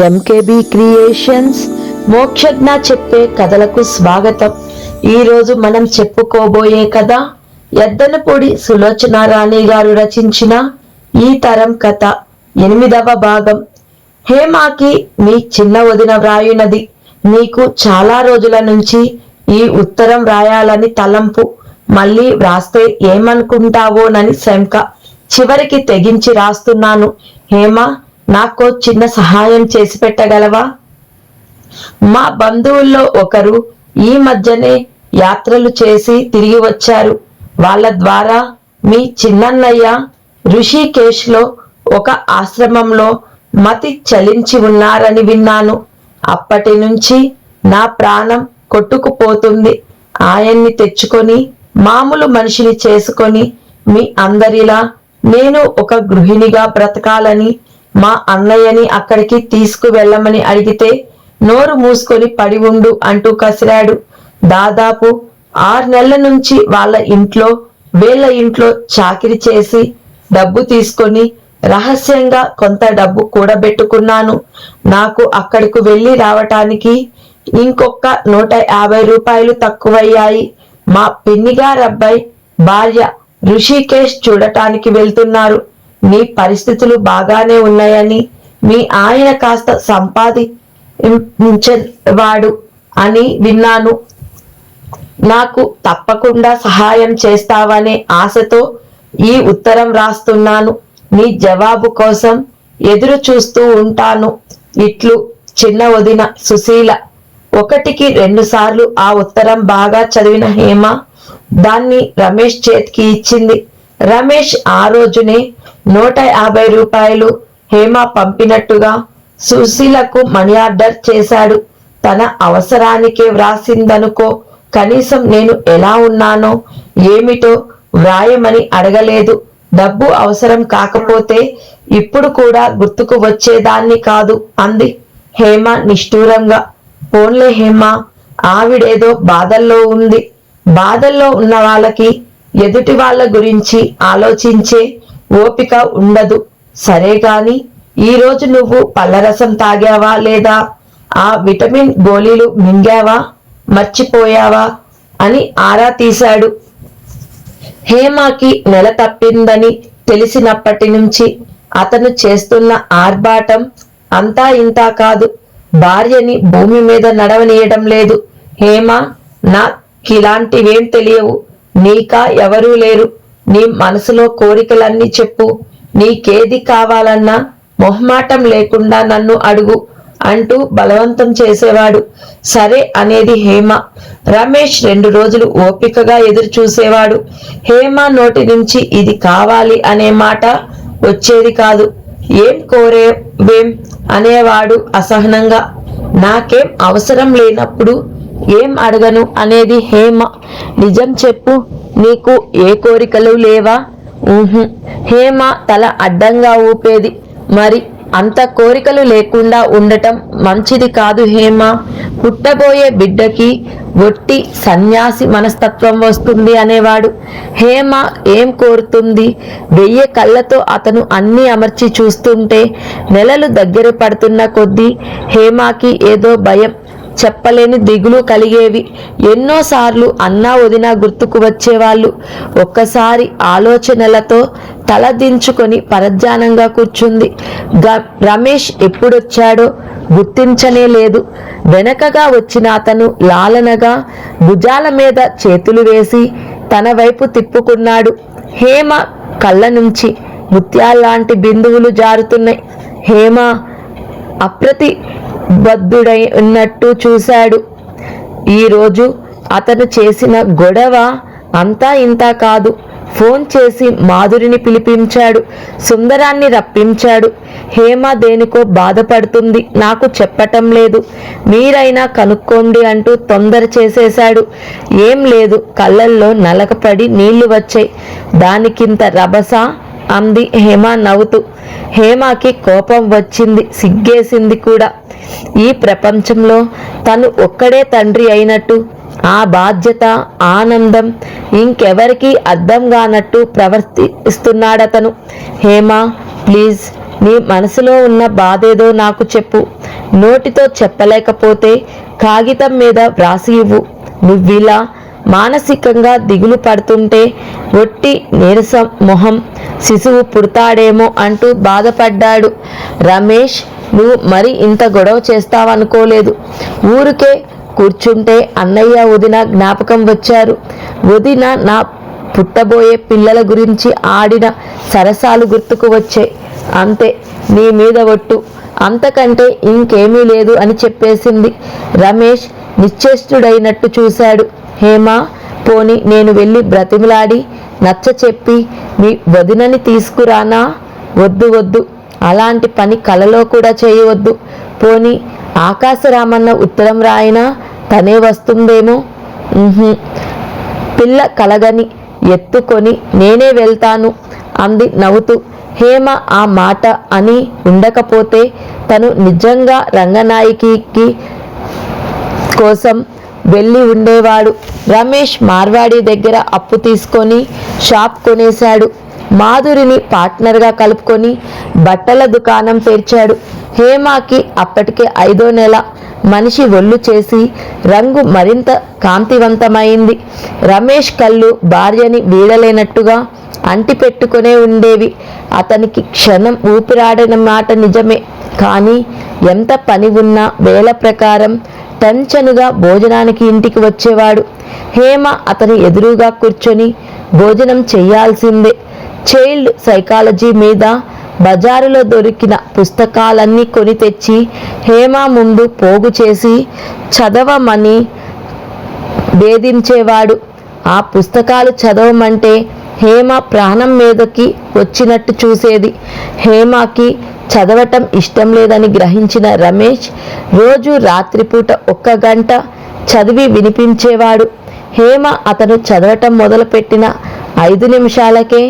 MKB creations Mokshagna చెప్పే కథలకు స్వాగతం. ఈరోజు మనం చెప్పుకోబోయే కథ ఎద్దనపూడి సులోచన రాణి గారు రచించిన ఈ తరం కథ 8వ భాగం. హేమాకి మీ చిన్న వదిన వ్రాయునది. నీకు చాలా రోజుల నుంచి ఈ ఉత్తరం వ్రాయాలని తలంపు. మళ్ళీ వ్రాస్తే ఏమనుకుంటావోనని శంక. చివరికి తెగించి రాస్తున్నాను. హేమ, నాకు చిన్న సహాయం చేసి పెట్టగలవా? మా బంధువుల్లో ఒకరు ఈ మధ్యనే యాత్రలు చేసి తిరిగి వచ్చారు. వాళ్ళ ద్వారా మీ చిన్నన్నయ్య ఋషికేశ్ లో ఒక ఆశ్రమంలో మతి చలించి ఉన్నారని విన్నాను. అప్పటి నుంచి నా ప్రాణం కొట్టుకుపోతుంది. ఆయన్ని తెచ్చుకొని మామూలు మనిషిని చేసుకొని మీ అందరిలా నేను ఒక గృహిణిగా బ్రతకాలని మా అన్నయ్యని అక్కడికి తీసుకువెళ్ళమని అడిగితే నోరు మూసుకొని పడి ఉండు అంటూ కసిరాడు. దాదాపు 6 నెలల నుంచి వాళ్ళ ఇంట్లో చాకిరి చేసి డబ్బు తీసుకొని రహస్యంగా కొంత డబ్బు కూడబెట్టుకున్నాను. నాకు అక్కడికి వెళ్ళి రావటానికి ఇంకొక 150 రూపాయలు తక్కువయ్యాయి. మా పిన్నిగారబ్బాయి భార్య ఋషికేశ్ చూడటానికి వెళ్తున్నారు. మీ పరిస్థితులు బాగానే ఉన్నాయని, మీ ఆయన కాస్త సంపాదించేవాడు అని విన్నాను. నాకు తప్పకుండా సహాయం చేస్తావనే ఆశతో ఈ ఉత్తరం రాస్తున్నాను. నీ జవాబు కోసం ఎదురు చూస్తూ ఉంటాను. ఇట్లు చిన్న వదిన సుశీల. 1కి 2 సార్లు ఆ ఉత్తరం బాగా చదివిన హేమ దాన్ని రమేష్ చేతికి ఇచ్చింది. రమేష్ ఆ రోజునే 150 రూపాయలు హేమ పంపినట్టుగా సుశీలకు మనీ ఆర్డర్ చేశాడు. తన అవసరానికే వ్రాసిందనుకో. కనీసం నేను ఎలా ఉన్నానో ఏమిటో వ్రాయమని అడగలేదు. డబ్బు అవసరం కాకపోతే ఇప్పుడు కూడా గుర్తుకు వచ్చేదాన్ని కాదు అంది హేమ నిష్ఠూరంగా. పోన్లే హేమ, ఆవిడేదో బాధల్లో ఉంది. బాధల్లో ఉన్న వాళ్ళకి ఎదుటి వాళ్ళ గురించి ఆలోచించే ఓపిక ఉండదు. సరే గాని ఈరోజు నువ్వు పళ్ళరసం తాగావా లేదా? ఆ విటమిన్ గోళీలు మింగావా? మర్చిపోయావా అని ఆరా తీశాడు. హేమకి నెల తప్పిందని తెలిసినప్పటి నుంచి అతను చేస్తున్న ఆర్భాటం అంతా ఇంతా కాదు. భార్యని భూమి మీద నడవనీయడం లేదు. హేమ, నాకిలాంటివేం తెలియవు. నీకా ఎవరూ లేరు. నీ మనసులో కోరికలన్నీ చెప్పు. నీకేది కావాలన్నా మొహమాటం లేకుండా నన్ను అడుగు అంటూ బలవంతం చేసేవాడు. సరే అనేది హేమ. రమేష్ 2 రోజులు ఓపికగా ఎదురు చూసేవాడు. హేమ నోటి నుంచి ఇది కావాలి అనే మాట వచ్చేది కాదు. ఏం కోరేవేం అనేవాడు అసహనంగా. నాకేం అవసరం లేనప్పుడు ఏం అడగను అనేది హేమ. నిజం చెప్పు, నీకు ఏ కోరికలు లేవా? హేమ తల అడ్డంగా ఊపేది. మరి అంత కోరికలు లేకుండా ఉండటం మంచిది కాదు హేమ. పుట్టబోయే బిడ్డకి ఒట్టి సన్యాసి మనస్తత్వం వస్తుంది అనేవాడు. హేమ ఏం కోరుతుంది? 1000 కళ్ళతో అతను అన్నీ అమర్చి చూస్తుంటే నెలలు దగ్గర పడుతున్న కొద్దీ హేమకి ఏదో భయం, చెప్పలేని దిగులు కలిగేవి. ఎన్నోసార్లు అన్నా వదిన గుర్తుకు వచ్చేవాళ్ళు. ఒక్కసారి ఆలోచనలతో తలదించుకొని పరధ్యానంగా కూర్చుంది. రమేష్ ఎప్పుడొచ్చాడో గుర్తించనే లేదు. వెనకగా వచ్చిన అతను లాలనగా భుజాల మీద చేతులు వేసి తన వైపు తిప్పుకున్నాడు. హేమ కళ్ళ నుంచి ముత్యాల్లాంటి బిందువులు జారుతున్నాయి. హేమ బద్ధుడై ఉన్నట్టు చూశాడు. ఈరోజు అతను చేసిన గొడవ అంతా ఇంతా కాదు. ఫోన్ చేసి మాధురిని పిలిపించాడు. సుందరాన్ని రప్పించాడు. హేమ దేనికో బాధపడుతుంది, నాకు చెప్పటం లేదు, మీరైనా కనుక్కోండి అంటూ తొందర చేసేశాడు. ఏం లేదు, కళ్ళల్లో నలకపడి నీళ్లు వచ్చాయి. దానికింత రభసా అంది హేమ నవ్వుతూ. హేమకి కోపం వచ్చింది, సిగ్గేసింది కూడా. ఈ ప్రపంచంలో తను ఒక్కడే తండ్రి అయినట్టు ఆ బాధ్యత, ఆనందం ఇంకెవరికీ అర్థం కానట్టు ప్రవర్తిస్తున్నాడతను. హేమ, ప్లీజ్ నీ మనసులో ఉన్న బాధేదో నాకు చెప్పు. నోటితో చెప్పలేకపోతే కాగితం మీద వ్రాసి ఇవ్వు. నువ్విలా మానసికంగా దిగులు పడుతుంటే ఒట్టి నీరసం మొహం శిశువు పుడతాడేమో అంటూ బాధపడ్డాడు. రమేష్, నువ్వు మరి ఇంత గొడవ చేస్తావనుకోలేదు. ఊరికే కూర్చుంటే అన్నయ్య వదిన జ్ఞాపకం వచ్చారు. వదిన నా పుట్టబోయే పిల్లల గురించి ఆడిన సరసాలు గుర్తుకు వచ్చాయి. అంతే, నీ మీద ఒట్టు, అంతకంటే ఇంకేమీ లేదు అని చెప్పేసింది. రమేష్ నిశ్చేష్టుడైనట్టు చూశాడు. హేమా, పోని నేను వెళ్ళి బ్రతిమలాడి నచ్చ చెప్పి మీ వదినని తీసుకురానా? వద్దు వద్దు, అలాంటి పని కలలో కూడా చేయవద్దు. పోని ఆకాశరామన్న ఉత్తరం రాయినా తనే వస్తుందేమో. పిల్ల కలగని ఎత్తుకొని నేనే వెళ్తాను అంది నవ్వుతూ. హేమ ఆ మాట అని ఉండకపోతే తను నిజంగా రంగనాయకి కోసం వెళ్ళి ఉండేవాడు. రమేష్ మార్వాడి దగ్గర అప్పు తీసుకొని షాప్ కొనేశాడు. మాధురిని పార్ట్నర్గా కలుపుకొని బట్టల దుకాణం తెరిచాడు. హేమకి అప్పటికే 5వ నెల. మనిషి ఒళ్ళు చేసి రంగు మరింత కాంతివంతమైంది. రమేష్ కళ్ళు భార్యని వీడలేనట్టుగా అంటి పెట్టుకునే ఉండేవి. అతనికి క్షణం ఊపిరాడన మాట నిజమే. కానీ ఎంత పని ఉన్నా వేళ ప్రకారం టెన్షన్గా భోజనానికి ఇంటికి వచ్చేవాడు. హేమ అతని ఎదురుగా కూర్చొని భోజనం చెయ్యాల్సిందే. చైల్డ్ సైకాలజీ మీద బజారులో దొరికిన పుస్తకాలన్నీ కొని తెచ్చి హేమ ముందు పోగు చేసి చదవమని వేధించేవాడు. ఆ పుస్తకాలు చదవమంటే హేమ ప్రాణం మీదకి వచ్చినట్టు చూసేది. హేమకి చదవటం ఇష్టం లేదని గ్రహించిన రమేష్ రోజు రాత్రిపూట 1 గంట చదివి వినిపించేవాడు. హేమ అతను చదవటం మొదలుపెట్టిన 5 నిమిషాలకే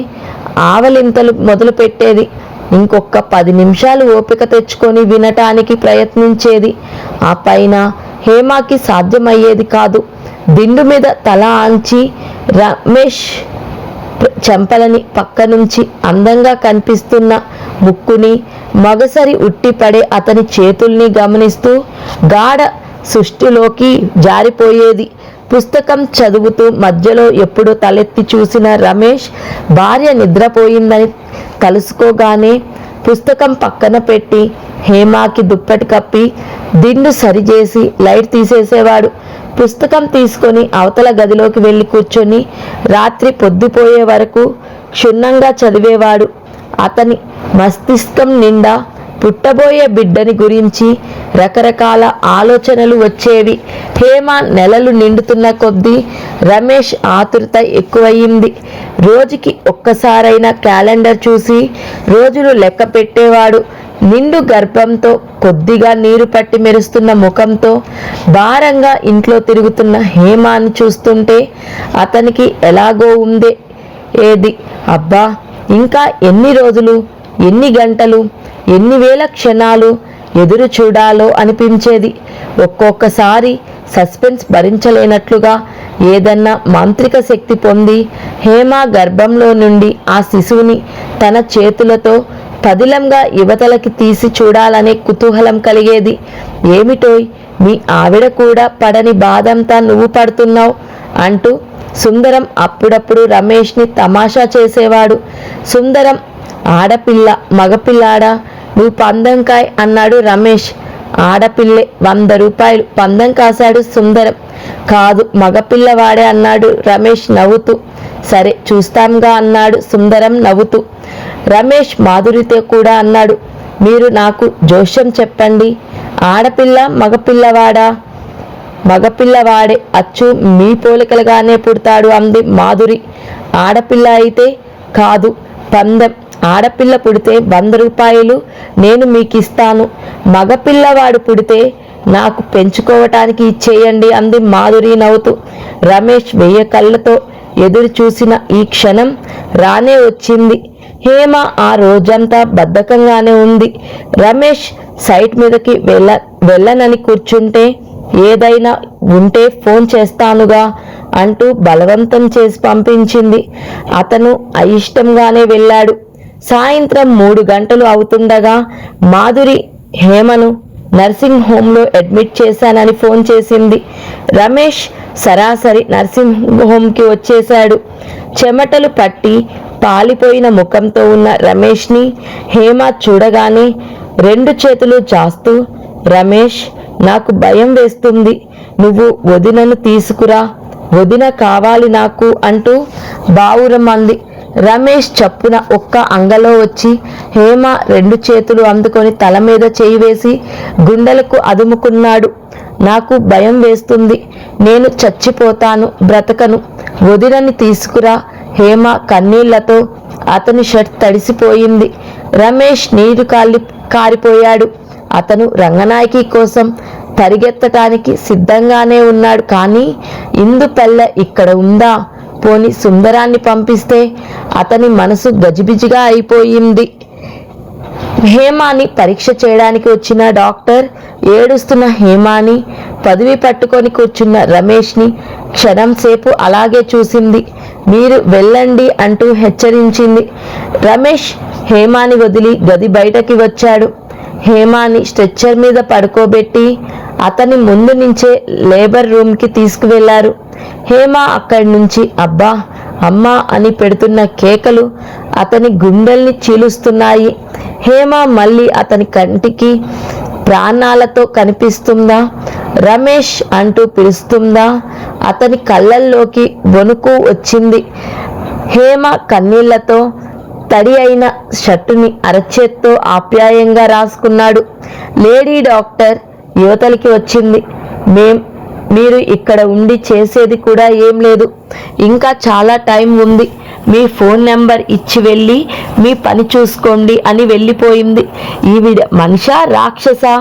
ఆవలింతలు మొదలుపెట్టేది. ఇంకొక 10 నిమిషాలు ఓపిక తెచ్చుకొని వినటానికి ప్రయత్నించేది. ఆ పైన హేమకి సాధ్యమయ్యేది కాదు. దిండు మీద తల ఆంచి రమేష్ చెంపలని పక్క నుంచి అందంగా కనిపిస్తున్న ముక్కుని మగసరి ఉట్టిపడే అతని చేతుల్ని గమనిస్తూ గాఢ సృష్టిలోకి జారిపోయేది. పుస్తకం చదువుతూ మధ్యలో ఎప్పుడు తలెత్తి చూసిన రమేష్ భార్య నిద్రపోయిందని కలుసుకోగానే పుస్తకం పక్కన పెట్టి హేమకి దుప్పటి కప్పి దిండు సరిచేసి లైట్ తీసేసేవాడు. పుస్తకం తీసుకొని అవతల గదిలోకి వెళ్ళి కూర్చొని రాత్రి పొద్దుపోయే వరకు క్షుణ్ణంగా చదివేవాడు. అతని మస్తిష్కం నిండా పుట్టబోయే బిడ్డని గురించి రకరకాల ఆలోచనలు వచ్చేవి. హేమ నెలలు నిండుతున్న కొద్దీ రమేష్ ఆతురత ఎక్కువయింది. రోజుకి ఒక్కసారైనా క్యాలెండర్ చూసి రోజులు లెక్క పెట్టేవాడు. నిండు గర్భంతో కొద్దిగా నీరు పట్టి మెరుస్తున్న ముఖంతో భారంగా ఇంట్లో తిరుగుతున్న హేమాని చూస్తుంటే అతనికి ఎలాగో ఉందే ఏది. అబ్బా, ఇంకా ఎన్ని రోజులు, ఎన్ని గంటలు, ఎన్ని వేల క్షణాలు ఎదురు చూడాలో అనిపించేది. ఒక్కొక్కసారి సస్పెన్స్ భరించలేనట్లుగా ఏదన్నా మాంత్రిక శక్తి పొంది హేమ గర్భంలో నుండి ఆ శిశువుని తన చేతులతో పదిలంగా యువతలకి తీసి చూడాలనే కుతూహలం కలిగేది. ఏమిటోయ్, మీ ఆవిడ కూడా పడని బాధంతా నువ్వు పడుతున్నావు అంటూ సుందరం అప్పుడప్పుడు రమేష్ని తమాషా చేసేవాడు. సుందరం, ఆడపిల్ల మగపిల్లాడా, నువ్వు పందంకాయ్ అన్నాడు రమేష్. ఆడపిల్లే, 100 రూపాయలు పందం కాశాడు సుందరం. కాదు, మగపిల్లవాడే అన్నాడు రమేష్ నవ్వుతూ. సరే చూస్తాంగా అన్నాడు సుందరం నవ్వుతూ. రమేష్ మాధురితో కూడా అన్నాడు, మీరు నాకు జోష్యం చెప్పండి, ఆడపిల్ల మగపిల్లవాడా? మగపిల్లవాడే, అచ్చు మీ పోలికలుగానే పుడతాడు అంది మాధురి. ఆడపిల్ల అయితే కాదు, పందెం. ఆడపిల్ల పుడితే 100 రూపాయలు నేను మీకు ఇస్తాను, మగపిల్లవాడు పుడితే నాకు పెంచుకోవటానికి ఇచ్చేయండి అంది మాధురి నవ్వుతూ. రమేష్ 1000 కళ్ళతో ఎదురు చూసిన ఈ క్షణం రానే వచ్చింది. హేమ ఆ రోజంతా బద్ధకంగానే ఉంది. రమేష్ సైట్ మీదకి వెళ్ళనని కూర్చుంటే ఏదైనా ఉంటే ఫోన్ చేస్తానుగా అంటూ బలవంతం చేసి పంపించింది. అతను అయిష్టంగానే వెళ్ళాడు. సాయంత్రం 3 గంటలు అవుతుండగా మాధురి హేమను నర్సింగ్ హోంలో అడ్మిట్ చేశానని ఫోన్ చేసింది. రమేష్ సరాసరి నర్సింగ్ హోంకి వచ్చేశాడు. చెమటలు పట్టి పాలిపోయిన ముఖంతో ఉన్న రమేష్ని హేమ చూడగానే 2 చేతులు చాస్తూ, రమేష్, నాకు భయం వేస్తుంది, నువ్వు వదినను తీసుకురా, వదిన కావాలి నాకు అంటూ బావురమంది. రమేష్ చప్పున ఒక్క అంగలో వచ్చి హేమ 2 చేతులు అందుకొని తల మీద చేయి వేసి గుండెలకు అదుముకున్నాడు. నాకు భయం వేస్తుంది, నేను చచ్చిపోతాను, బ్రతకను, వదినని తీసుకురా. హేమ కన్నీళ్లతో అతని షర్ట్ తడిసిపోయింది. రమేష్ నీరు కారిపోయాడు. అతను రంగనాయకి కోసం పరిగెత్తటానికి సిద్ధంగానే ఉన్నాడు. కానీ ఇందుపల్లె ఇక్కడ ఉందా? పోని సుందరాన్ని పంపిస్తే? అతని మనసు గజిబిజిగా అయిపోయింది. హేమాని పరీక్ష చేయడానికి వచ్చిన డాక్టర్ ఏడుస్తున్న హేమాని, పదవి పట్టుకొని కూర్చున్న రమేష్ని క్షణం సేపు అలాగే చూసింది. మీరు వెళ్ళండి అంటూ హెచ్చరించింది. రమేష్ హేమాని వదిలి గది బయటకి వచ్చాడు. హేమాని స్ట్రెచ్చర్ మీద పడుకోబెట్టి అతని ముందు నుంచే లేబర్ రూమ్కి తీసుకువెళ్లారు. హేమ అక్కడి నుంచి అబ్బా, అమ్మా అని పెడుతున్న కేకలు అతని గుండెల్ని చీలుస్తున్నాయి. హేమ మళ్ళీ అతని కంటికి ప్రాణాలతో కనిపిస్తుందా? రమేష్ అంటూ పిలుస్తుందా? అతని కళ్ళల్లోకి వణుకు వచ్చింది. హేమ కన్నీళ్లతో తడి అయిన షర్టుని అరచేత్తో ఆప్యాయంగా రాసుకున్నాడు. లేడీ డాక్టర్ యువతలికి వచ్చింది. మీరు ఇక్కడ ఉండి చేసేది కూడా ఏం లేదు, ఇంకా చాలా టైం ఉంది, మీ ఫోన్ నెంబర్ ఇచ్చి వెళ్ళి మీ పని చూసుకోండి అని వెళ్ళిపోయింది. ఈవిడ మనిషా రాక్షసా?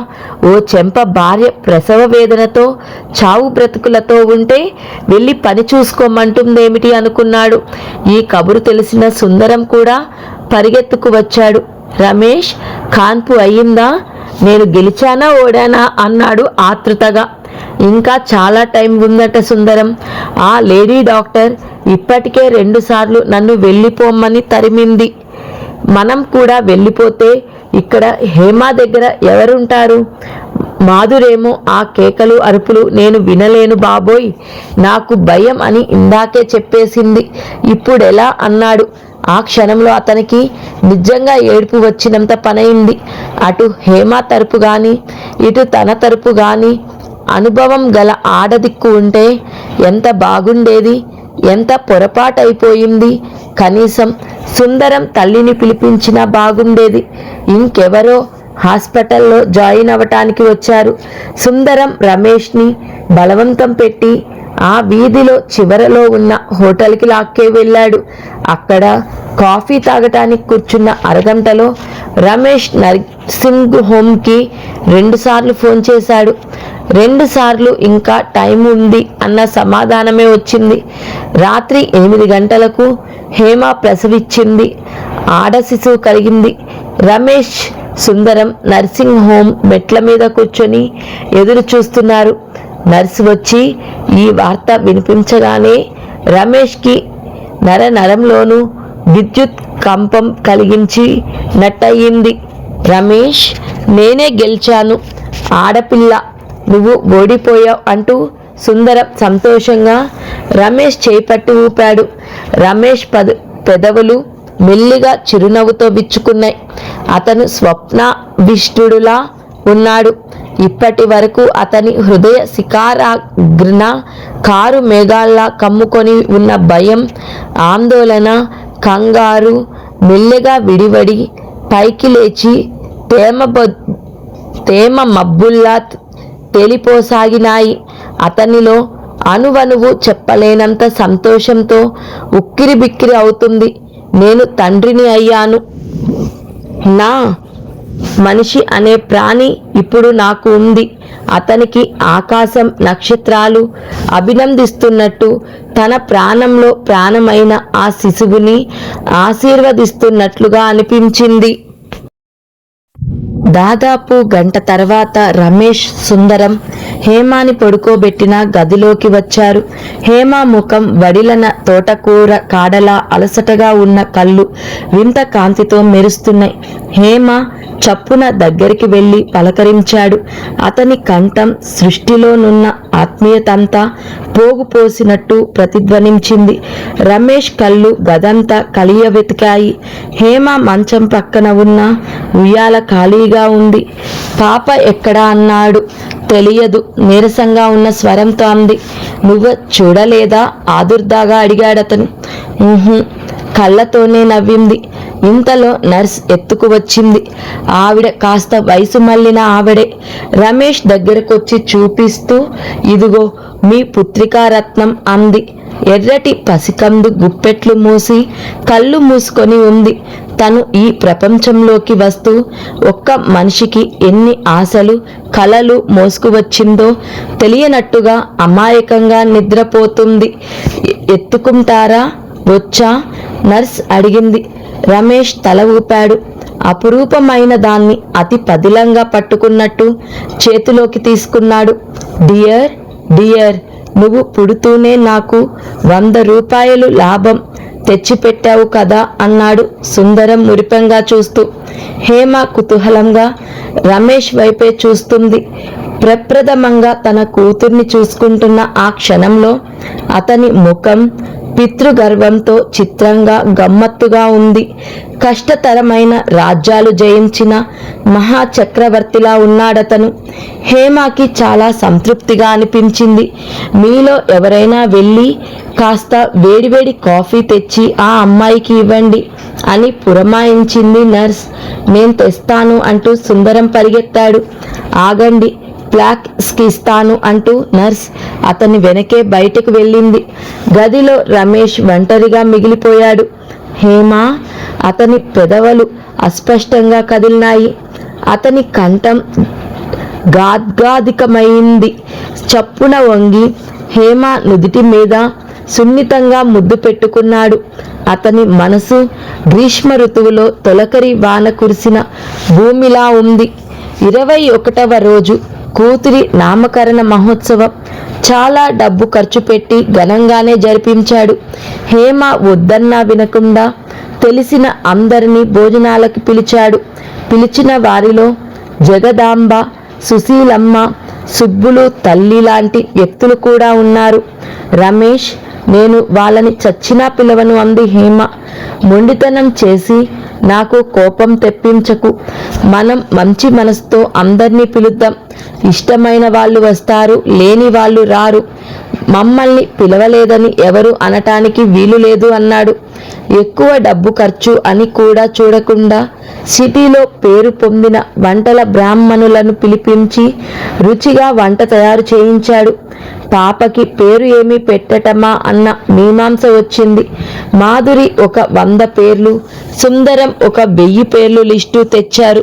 ఓ చెంప భార్య ప్రసవ వేదనతో చావు బ్రతుకులతో ఉంటే వెళ్ళి పని చూసుకోమంటుందేమిటి అనుకున్నాడు. ఈ కబురు తెలిసిన సుందరం కూడా పరిగెత్తుకు వచ్చాడు. రమేష్, కాన్పు అయ్యిందా? నేను గెలిచానా ఓడానా అన్నాడు ఆతృతగా. ఇంకా చాలా టైం ఉందట సుందరం. ఆ లేడీ డాక్టర్ ఇప్పటికే 2 సార్లు నన్ను వెళ్ళిపోమ్మని తరిమింది. మనం కూడా వెళ్ళిపోతే ఇక్కడ హేమ దగ్గర ఎవరుంటారు? మాధురేమో ఆ కేకలు అరుపులు నేను వినలేను బాబోయ్, నాకు భయం అని ఇందాకే చెప్పేసింది, ఇప్పుడెలా అన్నాడు. ఆ క్షణంలో అతనికి నిజంగా ఏడుపు వచ్చినంత పనైంది. అటు హేమ తరపు గాని ఇటు తన తరపు గాని అనుభవం గల ఆడదిక్కు ఉంటే ఎంత బాగుండేది. ఎంత పొరపాటైపోయింది. కనీసం సుందరం తల్లిని పిలిపించినా బాగుండేది. ఇంకెవరో హాస్పిటల్లో జాయిన్ అవ్వటానికి వచ్చారు. సుందరం రమేష్ని బలవంతం పెట్టి ఆ వీధిలో చివరలో ఉన్న హోటల్కి లాక్కే వెళ్ళాడు. అక్కడ కాఫీ తాగటానికి కూర్చున్న అరగంటలో రమేష్ నర్సింగ్ హోమ్కి 2 సార్లు ఫోన్ చేశాడు. 2 సార్లు ఇంకా టైం ఉంది అన్న సమాధానమే వచ్చింది. రాత్రి 8 గంటలకు హేమ ప్రసవించింది. ఆడ శిశువు కలిగింది. రమేష్, సుందరం నర్సింగ్ హోమ్ మెట్ల మీద కూర్చొని ఎదురు చూస్తున్నారు. నర్సు వచ్చి ఈ వార్త వినిపించగానే రమేష్కి నరంలోనూ విద్యుత్ కంపం కలిగించి నట్టయింది. రమేష్, నేనే గెలిచాను, ఆడపిల్ల, నువ్వు ఓడిపోయావు అంటూ సుందరం సంతోషంగా రమేష్ చేపట్టి ఊపాడు. రమేష్ పెదవులు మెల్లిగా చిరునవ్వుతో విచ్చుకున్నాయి. అతను స్వప్నావిష్టుడులా ఉన్నాడు. ఇప్పటి వరకు అతని హృదయ శిఖరాగ్రన కారు మేఘాల్లా కమ్ముకొని ఉన్న భయం, ఆందోళన, కంగారు మెల్లగా విడివడి పైకి లేచి తేమ మబ్బుల్లా తేలిపోసాగినాయి. అతనిలో అణువణువు చెప్పలేనంత సంతోషంతో ఉక్కిరి బిక్కిరి అవుతుంది. నేను తండ్రిని అయ్యాను. నా మనిషి అనే ప్రాణి ఇప్పుడు నాకు ఉంది. అతనికి ఆకాశం, నక్షత్రాలు అభినందిస్తున్నట్టు తన ప్రాణంలో ప్రాణమైన ఆ శిశువుని ఆశీర్వదిస్తున్నట్లుగా అనిపించింది. దాదాపు గంట తర్వాత రమేష్, సుందరం హేమాని పడుకోబెట్టిన గదిలోకి వచ్చారు. హేమ ముఖం వడిలన తోటకూర కాడలా అలసటగా ఉన్న కళ్ళు వింత కాంతితో మెరుస్తున్నాయి. హేమ చప్పున దగ్గరికి వెళ్ళి పలకరించాడు. అతని కంఠం సృష్టిలోనున్న ఆత్మీయతంతా పోగుపోసినట్టు ప్రతిధ్వనించింది. రమేష్ కళ్ళు గదంతా కలియ వెతికాయి. హేమ మంచం పక్కన ఉన్న ఉయ్యాల ఖాళీగా ఉంది. పాప ఎక్కడా అన్నాడు. తెలియదు, నీరసంగా ఉన్న స్వరంతో అంది. నువ్వు చూడలేదా? ఆదుర్దాగా అడిగాడతను. కళ్ళతోనే నవ్వింది. ఇంతలో నర్స్ ఎత్తుకు వచ్చింది. ఆవిడ కాస్త వయసు మళ్ళిన ఆవిడే. రమేష్ దగ్గరకొచ్చి చూపిస్తూ, ఇదిగో మీ పుత్రికారత్నం అంది. ఎర్రటి పసికందు గుప్పెట్లు మూసి కళ్ళు మూసుకొని ఉంది. తను ఈ ప్రపంచంలోకి వస్తూ ఒక్క మనిషికి ఎన్ని ఆశలు, కలలు మోసుకువచ్చిందో తెలియనట్టుగా అమాయకంగా నిద్రపోతుంది. ఎత్తుకుంటారా? వచ్చా? నర్స్ అడిగింది. రమేష్ తల ఊపాడు. అపురూపమైన దాన్ని అతి పదిలంగా పట్టుకున్నట్టు చేతిలోకి తీసుకున్నాడు. డియర్, డియర్, నువ్వు పుడుతూనే నాకు 100 రూపాయలు లాభం తెచ్చిపెట్టావు కదా అన్నాడు సుందరం మురిపంగా చూస్తూ. హేమ కుతూహలంగా రమేష్ వైపే చూస్తుంది. ప్రప్రథమంగా తన కూతుర్ని చూసుకుంటున్న ఆ క్షణంలో అతని ముఖం పితృగర్వంతో చిత్రంగా గమ్మత్తుగా ఉంది. కష్టతరమైన రాజ్యాలు జయించిన మహాచక్రవర్తిలా ఉన్నాడతను. హేమకి చాలా సంతృప్తిగా అనిపించింది. మీలో ఎవరైనా వెళ్ళి కాస్త వేడివేడి కాఫీ తెచ్చి ఆ అమ్మాయికి ఇవ్వండి అని పురమాయించింది నర్స్. నేను తెస్తాను అంటూ సుందరం పరిగెత్తాడు. ఆగండి, ఫ్లాస్క్ ఇస్తాను అంటూ నర్స్ అతని వెనకే బయటకు వెళ్ళింది. గదిలో రమేష్ ఒంటరిగా మిగిలిపోయాడు. హేమ, అతని పెదవులు అస్పష్టంగా కదిలినాయి. అతని కంఠం గాద్గాదికమైంది. చప్పున వంగి హేమ నుదిటి మీద సున్నితంగా ముద్దు పెట్టుకున్నాడు. అతని మనసు గ్రీష్మ ఋతువులో తొలకరి వాన కురిసిన భూమిలా ఉంది. 21వ రోజు కూతురి నామకరణ మహోత్సవం. చాలా డబ్బు ఖర్చు పెట్టి ఘనంగానే జరిపించాడు. హేమ వద్దన్నా వినకుండా తెలిసిన అందరినీ భోజనాలకి పిలిచాడు. పిలిచిన వారిలో జగదాంబ, సుశీలమ్మ, సుబ్బులు తల్లి లాంటి వ్యక్తులు కూడా ఉన్నారు. రమేష్, నేను వాళ్ళని చచ్చినా పిలవను అంది హేమ. మొండితనం చేసి నాకు కోపం తెప్పించకు. మనం మంచి మనసుతో అందరినీ పిలుద్దాం. ఇష్టమైన వాళ్ళు వస్తారు, లేని వాళ్ళు రారు. మమ్మల్ని పిలవలేదని ఎవరు అనటానికి వీలు లేదు అన్నాడు. ఎక్కువ డబ్బు ఖర్చు అని కూడా చూడకుండా సిటీలో పేరు పొందిన వంటల బ్రాహ్మణులను పిలిపించి రుచిగా వంట తయారు చేయించాడు. పాపకి పేరు ఏమి పెట్టటమా అన్న మీమాంస వచ్చింది. మాధురి ఒక 100 పేర్లు, సుందరం ఒక 1000 పేర్లు లిస్టు తెచ్చారు.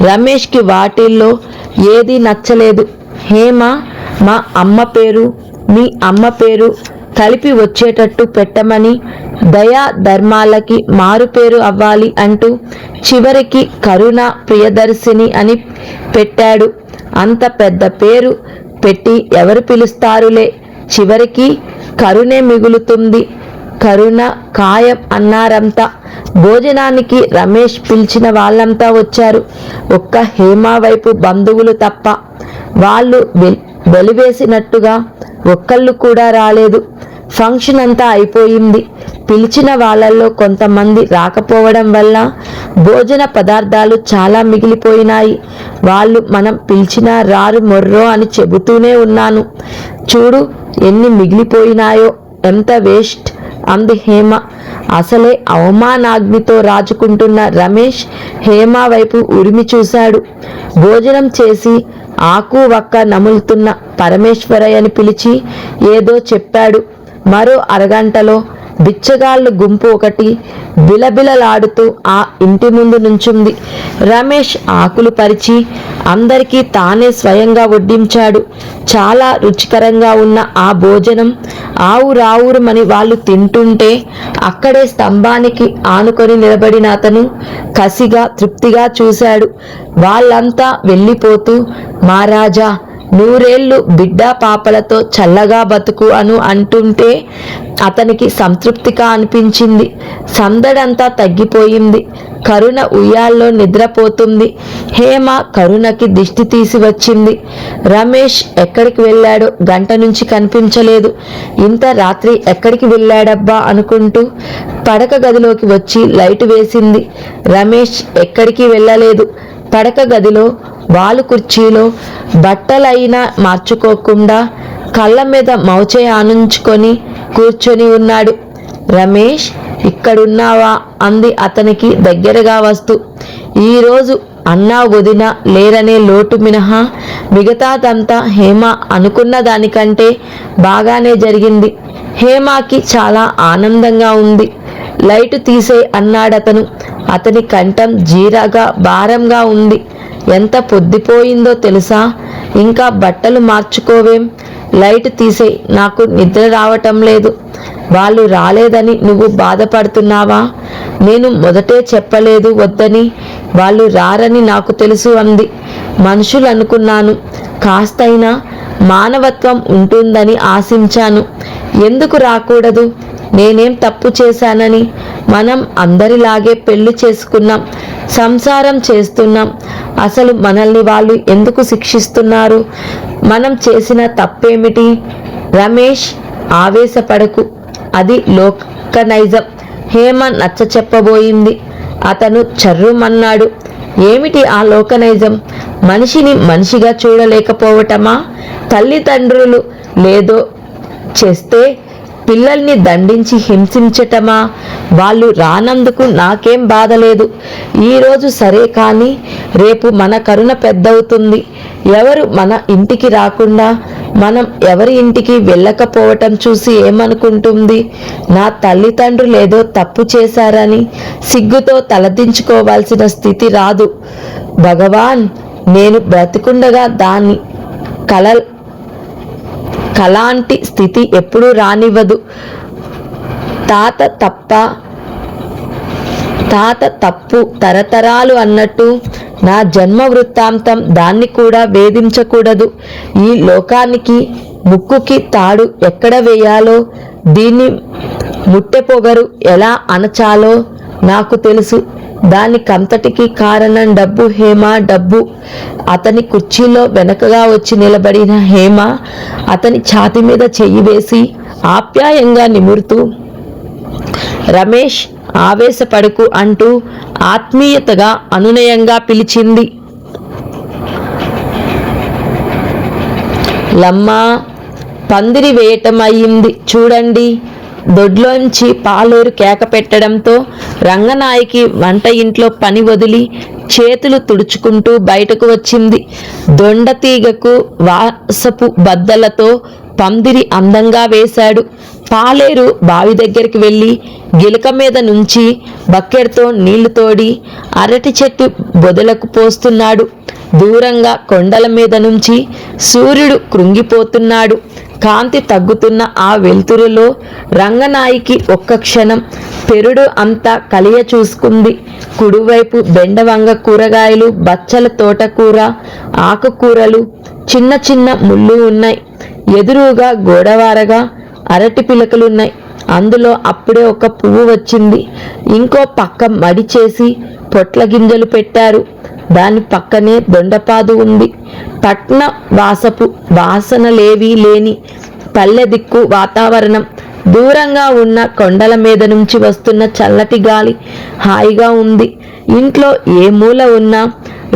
రమేష్కి వాటిల్లో ఏది నచ్చలేదు. హేమ, మా అమ్మ పేరు, మీ అమ్మ పేరు కలిపి వచ్చేటట్టు పెట్టమని, దయా ధర్మాలకి మారు పేరు అవ్వాలి అంటూ చివరికి కరుణ ప్రియదర్శిని అని పెట్టాడు. అంత పెద్ద పేరు పెట్టి ఎవరు పిలుస్తారులే, చివరికి కరుణే మిగులుతుంది. కరుణ ఖాయం అన్నారంతా. భోజనానికి రమేష్ పిలిచిన వాళ్ళంతా వచ్చారు. ఒక్క హేమ వైపు బంధువులు తప్ప. వాళ్ళు వెలివేసినట్టుగా ఒక్కళ్ళు కూడా రాలేదు. ఫంక్షన్ అంతా అయిపోయింది. పిలిచిన వాళ్ళల్లో కొంతమంది రాకపోవడం వల్ల భోజన పదార్థాలు చాలా మిగిలిపోయినాయి. వాళ్ళు మనం పిలిచినా రారు మొర్రో అని చెబుతూనే ఉన్నాను. చూడు ఎన్ని మిగిలిపోయినాయో, ఎంత వేస్ట్ అంది హేమ. అసలే అవమానాగ్నితో రాజుకుంటున్న రమేష్ హేమ వైపు ఉరిమి చూశాడు. భోజనం చేసి ఆకు వక్క నములుతున్న పరమేశ్వరయ్యని పిలిచి ఏదో చెప్పాడు. మరో అరగంటలో బిచ్చగాళ్ళు గుంపు ఒకటి బిలబిలలాడుతూ ఆ ఇంటి ముందు నుంచుంది. రమేష్ ఆకులు పరిచి అందరికీ తానే స్వయంగా వడ్డించాడు. చాలా రుచికరంగా ఉన్న ఆ భోజనం ఆవురావురుమని వాళ్ళు తింటుంటే అక్కడే స్తంభానికి ఆనుకొని నిలబడిన అతను కసిగా తృప్తిగా చూశాడు. వాళ్ళంతా వెళ్ళిపోతూ, మహారాజా నూరేళ్లు బిడ్డా పాపలతో చల్లగా బతుకు అంటుంటే అతనికి సంతృప్తిగా అనిపించింది. సందడంతా తగ్గిపోయింది. కరుణ ఉయ్యాల్లో నిద్రపోతుంది. హేమ కరుణకి దిష్టి తీసి వచ్చింది. రమేష్ ఎక్కడికి వెళ్ళాడో గంట నుంచి కనిపించలేదు. ఇంత రాత్రి ఎక్కడికి వెళ్ళాడబ్బా అనుకుంటూ పడక గదిలోకి వచ్చి లైటు వేసింది. రమేష్ ఎక్కడికి వెళ్ళలేదు. పడక గదిలో వాలు కుర్చీలో బట్టలైనా మార్చుకోకుండా కళ్ళ మీద మౌచే ఆనుంచుకొని కూర్చొని ఉన్నాడు. రమేష్, ఇక్కడున్నావా అంది అతనికి దగ్గరగా వస్తూ. ఈరోజు అన్నా వదిన లేరనే లోటు మినహా మిగతాదంతా హేమ అనుకున్న దానికంటే బాగానే జరిగింది. హేమకి చాలా ఆనందంగా ఉంది. లైటు తీసే అన్నాడతను. అతని కంఠం జీరాగా భారంగా ఉంది. ఎంత పొద్దుపోయిందో తెలుసా? ఇంకా బట్టలు మార్చుకోవేం? లైట్ తీసే, నాకు నిద్ర రావటం లేదు. వాళ్ళు రాలేదని నువ్వు బాధపడుతున్నావా? నేను మొదటే చెప్పలేదు వద్దని. వాళ్ళు రారని నాకు తెలుసు అంది. మనుషులు అనుకున్నాను. కాస్తైనా మానవత్వం ఉంటుందని ఆశించాను. ఎందుకు రాకూడదు? నేనేం తప్పు చేశానని? మనం అందరిలాగే పెళ్లి చేసుకున్నాం, సంసారం చేస్తున్నాం. అసలు మనల్ని వాళ్ళు ఎందుకు శిక్షిస్తున్నారు? మనం చేసిన తప్పేమిటి? రమేష్, ఆవేశపడకు. అది లోకనైజం. హేమ నచ్చ చెప్పబోయింది. అతను చర్రుమన్నాడు. ఏమిటి ఆ లోకనైజం? మనిషిని మనిషిగా చూడలేకపోవటమా? తల్లిదండ్రులు లేదో చేస్తే పిల్లల్ని దండించి హింసించటమా? వాళ్ళు రానందుకు నాకేం బాధ లేదు. ఈరోజు సరే కానీ రేపు మన కరుణ పెద్దవుతుంది. ఎవరు మన ఇంటికి రాకుండా మనం ఎవరి ఇంటికి వెళ్ళకపోవటం చూసి ఏమనుకుంటుంది? నా తల్లిదండ్రులేదో తప్పు చేశారని సిగ్గుతో తలదించుకోవాల్సిన స్థితి రాదు. భగవాన్, నేను బ్రతికుండగా దాన్ని కలాంటి స్థితి ఎప్పుడూ రానివ్వదు. తాత తప్పు తరతరాలు అన్నట్టు నా జన్మ వృత్తాంతం దాన్ని కూడా వేధించకూడదు. ఈ లోకానికి ముక్కుకి తాడు ఎక్కడ వేయాలో, దీన్ని ముట్టెపొగరు ఎలా అణచాలో నాకు తెలుసు. దానికంతటికి కారణం డబ్బు హేమ, డబ్బు. అతని కుర్చీలో వెనకగా వచ్చి నిలబడిన హేమ అతని ఛాతి మీద చెయ్యి వేసి ఆప్యాయంగా నిమురుతూ, రమేష్, ఆవేశపడకు అంటూ ఆత్మీయతగా అనునయంగా పిలిచింది. లమ్మా, పందిరి వేయటం అయ్యింది చూడండి. దొడ్లోంచి పాలేరు కేక పెట్టడంతో రంగనాయకి వంట ఇంట్లో పని వదిలి చేతులు తుడుచుకుంటూ బయటకు వచ్చింది. దొండతీగకు వాసపు బద్దలతో పందిరి అందంగా వేశాడు. పాలేరు బావి దగ్గరికి వెళ్ళి గిలక మీద నుంచి బకెట్తో నీళ్లు తోడి అరటి చెట్టు బొదలకు పోస్తున్నాడు. దూరంగా కొండల మీద నుంచి సూర్యుడు కృంగిపోతున్నాడు. కాంతి తగ్గుతున్న ఆ వెలుతురులో రంగనాయికి ఒక్క క్షణం పెరుడు అంతా కలియ చూసుకుంది. కుడివైపు బెండవంగ కూరగాయలు, బచ్చల తోటకూర, ఆకుకూరలు, చిన్న చిన్న ముళ్ళు ఉన్నాయి. ఎదురుగా గోడవారగా అరటి పిలకలున్నాయి. అందులో అప్పుడే ఒక పువ్వు వచ్చింది. ఇంకో పక్క మడి చేసి పొట్ల గింజలు పెట్టారు. దాని పక్కనే దొండపాదు ఉంది. పట్న వాసపు వాసనలేవీ లేని పల్లె దిక్కు వాతావరణం. దూరంగా ఉన్న కొండల మీద నుంచి వస్తున్న చల్లటి గాలి హాయిగా ఉంది. ఇంట్లో ఏ మూల ఉన్నా